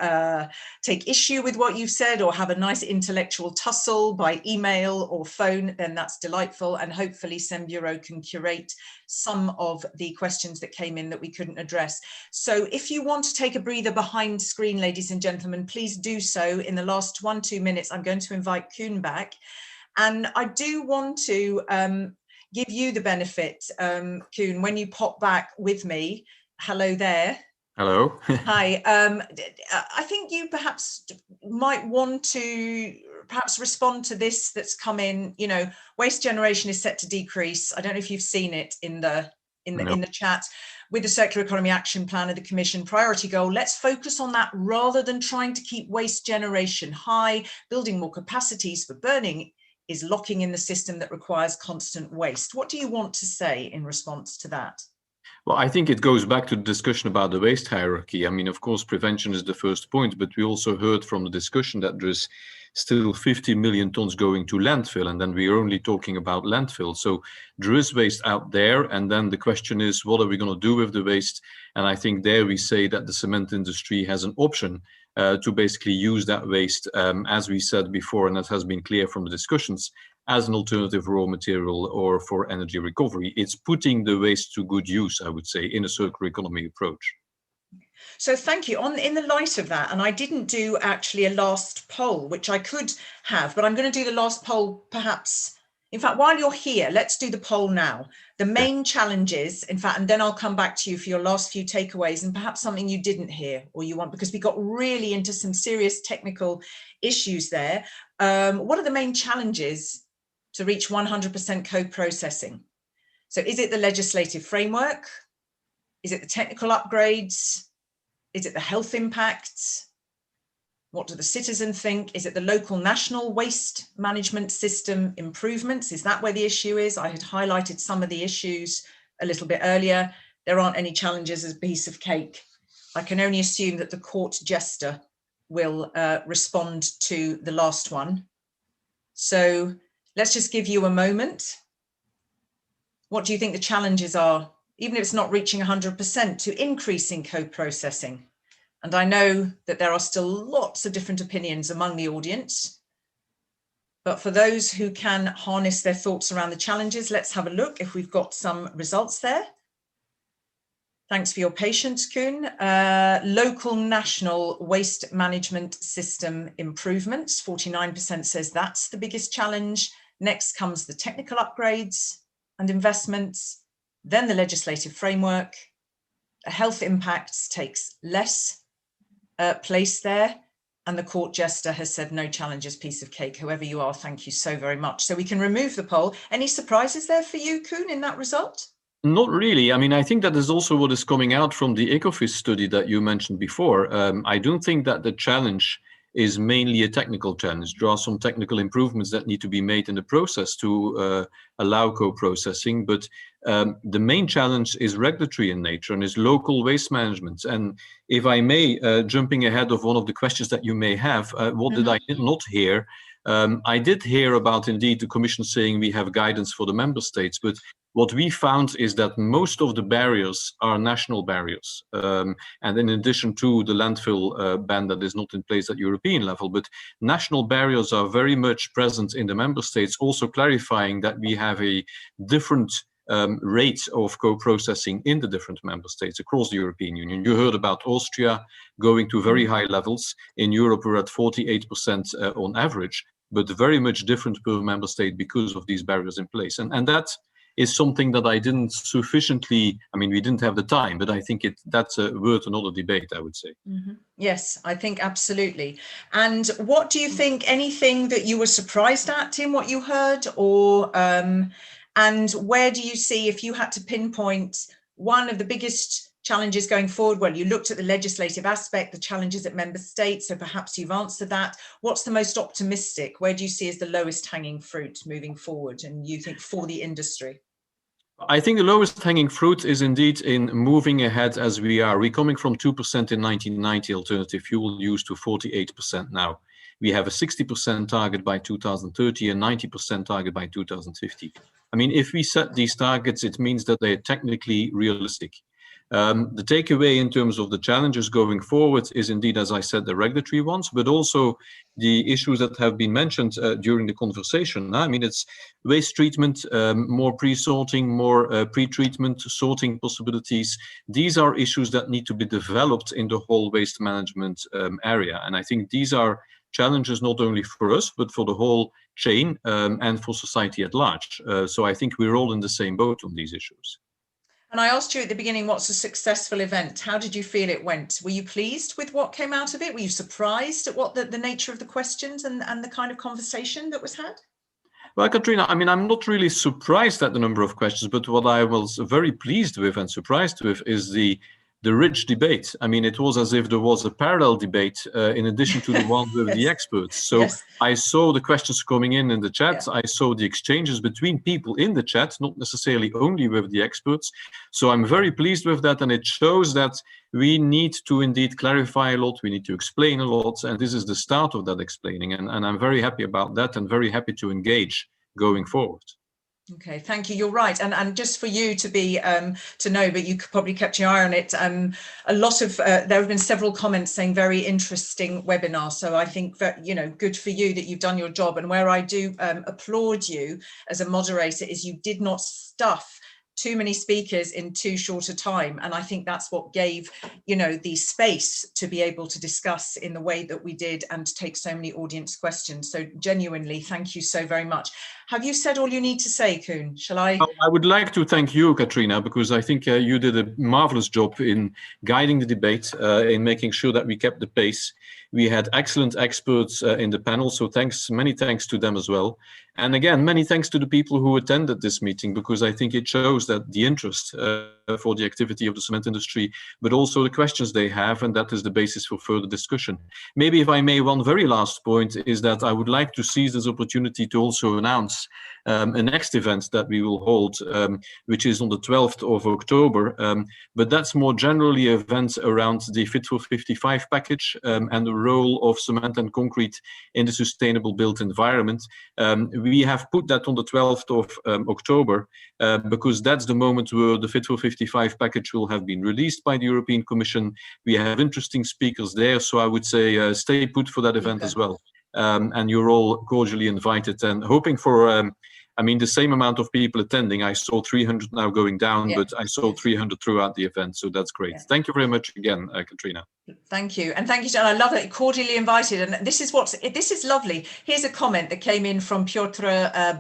Speaker 1: take issue with what you've said or have a nice intellectual tussle by email or phone. Then that's delightful, and hopefully Sembureau can curate some of the questions that came in that we couldn't address. So if you want to take a breather behind screen, ladies and gentlemen, please do so. In the last 1-2 minutes, I'm going to invite Koen back. And I do want to give you the benefit, Koen, when you pop back with me. Hello there.
Speaker 3: Hello.
Speaker 1: Hi. I think you perhaps might want to respond to this that's come in. You know, waste generation is set to decrease. I don't know if you've seen it in the chat. With the Circular Economy Action Plan of the Commission priority goal, let's focus on that rather than trying to keep waste generation high, building more capacities for burning is locking in the system that requires constant waste. What do you want to say in response to that?
Speaker 3: Well, I think it goes back to the discussion about the waste hierarchy. I mean, of course, prevention is the first point, but we also heard from the discussion that there's still 50 million tons going to landfill, and then we're only talking about landfill. So there is waste out there, and then the question is, what are we going to do with the waste? And I think there we say that the cement industry has an option to basically use that waste, as we said before, and that has been clear from the discussions, as an alternative raw material or for energy recovery. It's putting the waste to good use, I would say, in a circular economy approach.
Speaker 1: So thank you. In the light of that, and I didn't do actually a last poll, which I could have, but I'm going to do the last poll perhaps. In fact, while you're here, let's do the poll now. The main challenges, in fact, and then I'll come back to you for your last few takeaways and perhaps something you didn't hear or you want, because we got really into some serious technical issues there. What are the main challenges to reach 100% co-processing? So is it the legislative framework? Is it the technical upgrades? Is it the health impacts? What do the citizen think? Is it the local national waste management system improvements? Is that where the issue is? I had highlighted some of the issues a little bit earlier. There aren't any challenges as a piece of cake. I can only assume that the court jester will respond to the last one. So let's just give you a moment. What do you think the challenges are, even if it's not reaching 100%, to increasing co-processing? And I know that there are still lots of different opinions among the audience, but for those who can harness their thoughts around the challenges, let's have a look if we've got some results there. Thanks for your patience, Koen. Local national waste management system improvements, 49% says that's the biggest challenge. Next comes the technical upgrades and investments, then the legislative framework. The health impacts takes less place there, and the court jester has said no challenges, piece of cake. Whoever you are, thank you so very much. So we can remove the poll. Any surprises there for you, Koen, in that result?
Speaker 3: Not really. I mean, I think that is also what is coming out from the Ecofis study that you mentioned before. I don't think that the challenge is mainly a technical challenge. There are some technical improvements that need to be made in the process to allow co-processing, but the main challenge is regulatory in nature and is local waste management. And if I may, jumping ahead of one of the questions that you may have, what did I not hear? I did hear about, indeed, the Commission saying we have guidance for the member states, but what we found is that most of the barriers are national barriers. And in addition to the landfill ban that is not in place at European level, but national barriers are very much present in the member states, also clarifying that we have a different rate of co-processing in the different member states across the European Union. You heard about Austria going to very high levels. In Europe, we're at 48% on average, but very much different per member state because of these barriers in place. And that is something that I didn't sufficiently, I mean, we didn't have the time, but I think that's worth another debate, I would say.
Speaker 1: Yes, I think absolutely. And what do you think, anything that you were surprised at in what you heard, or and where do you see, if you had to pinpoint one of the biggest challenges going forward? Well, you looked at the legislative aspect, the challenges at member states, so perhaps you've answered that. What's the most optimistic? Where do you see as the lowest hanging fruit moving forward, and you think for the industry?
Speaker 3: I think the lowest hanging fruit is indeed in moving ahead as we are. We're coming from 2% in 1990 alternative fuel use to 48% now. We have a 60% target by 2030 and 90% target by 2050. I mean, if we set these targets, it means that they're technically realistic. The takeaway in terms of the challenges going forward is indeed, as I said, the regulatory ones, but also the issues that have been mentioned during the conversation. I mean, it's waste treatment, more pre-sorting, more pre-treatment, sorting possibilities. These are issues that need to be developed in the whole waste management area. And I think these are challenges not only for us, but for the whole chain and for society at large. So I think we're all in the same boat on these issues.
Speaker 1: And I asked you at the beginning, what's a successful event? How did you feel it went? Were you pleased with what came out of it? Were you surprised at what the nature of the questions and the kind of conversation that was had?
Speaker 3: Well, Katrina, I mean, I'm not really surprised at the number of questions, but what I was very pleased with and surprised with is the the rich debate. I mean, it was as if there was a parallel debate in addition to the one with the experts. So
Speaker 1: Yes.
Speaker 3: I saw the questions coming in the chat.
Speaker 1: Yeah.
Speaker 3: I saw the exchanges between people in the chat, not necessarily only with the experts. So I'm very pleased with that. And it shows that we need to indeed clarify a lot. We need to explain a lot. And this is the start of that explaining. And I'm very happy about that and very happy to engage going forward.
Speaker 1: Okay, thank you. You're right, and just for you to be to know, but you probably kept your eye on it. A lot of there have been several comments saying very interesting webinar. So I think that, you know, good for you that you've done your job. And where I do applaud you as a moderator is you did not stuff too many speakers in too short a time, and I think that's what gave, you know, the space to be able to discuss in the way that we did and take so many audience questions. So genuinely, thank you so very much. Have you said all you need to say, Koen? Shall I?
Speaker 3: I would like to thank you, Katrina, because I think you did a marvelous job in guiding the debate, in making sure that we kept the pace. We had excellent experts in the panel, so many thanks to them as well. And again, many thanks to the people who attended this meeting, because I think it shows that the interest for the activity of the cement industry, but also the questions they have, and that is the basis for further discussion. Maybe if I may, one very last point is that I would like to seize this opportunity to also announce a next event that we will hold, which is on the 12th of October. But that's more generally an event around the Fit for 55 package and the role of cement and concrete in the sustainable built environment. We have put that on the 12th of October because that's the moment where the Fit for 55 package will have been released by the European Commission. We have interesting speakers there, so I would say stay put for that event as well. And you're all cordially invited, and hoping for I mean, the same amount of people attending. I saw 300 now going down, but I saw 300 throughout the event, so that's great. Thank you very much again, Katrina.
Speaker 1: Thank you, and thank you, John. I love that, cordially invited, and this is lovely. Here's a comment that came in from Piotr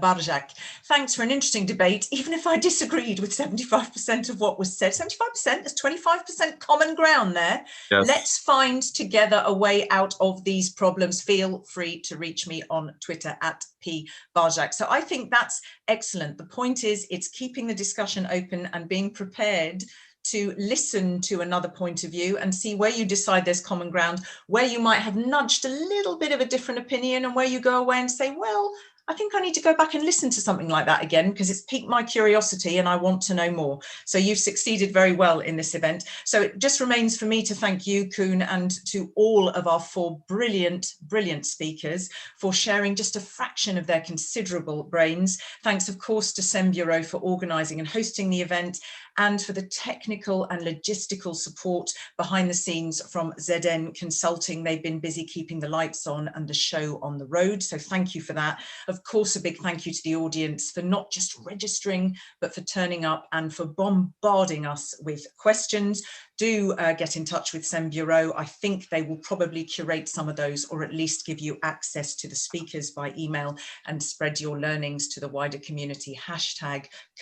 Speaker 1: Barjak. Thanks for an interesting debate, even if I disagreed with 75% of what was said. 75%, there's 25% common ground there.
Speaker 3: Yes.
Speaker 1: Let's find together a way out of these problems. Feel free to reach me on Twitter at @pbarjak. So I think that's excellent. The point is, it's keeping the discussion open and being prepared to listen to another point of view and see where you decide there's common ground, where you might have nudged a little bit of a different opinion, and where you go away and say, well, I think I need to go back and listen to something like that again because it's piqued my curiosity and I want to know more. So you've succeeded very well in this event. So it just remains for me to thank you, Koen, and to all of our 4 brilliant, brilliant speakers for sharing just a fraction of their considerable brains. Thanks, of course, to CEM Bureau for organising and hosting the event, and for the technical and logistical support behind the scenes from ZN Consulting. They've been busy keeping the lights on and the show on the road. So thank you for that. Of course, a big thank you to the audience for not just registering, but for turning up and for bombarding us with questions. Do get in touch with CEM Bureau. I think they will probably curate some of those, or at least give you access to the speakers by email, and spread your learnings to the wider community.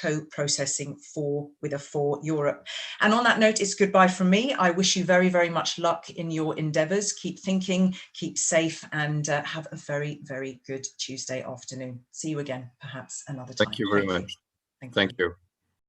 Speaker 1: #co-processing 4 with a 4 Europe. And on that note, it's goodbye from me. I wish you very, very much luck in your endeavours. Keep thinking, keep safe, and have a very, very good Tuesday afternoon. See you again, perhaps another time.
Speaker 3: Thank you very much.
Speaker 1: Thank you.
Speaker 3: Thank you.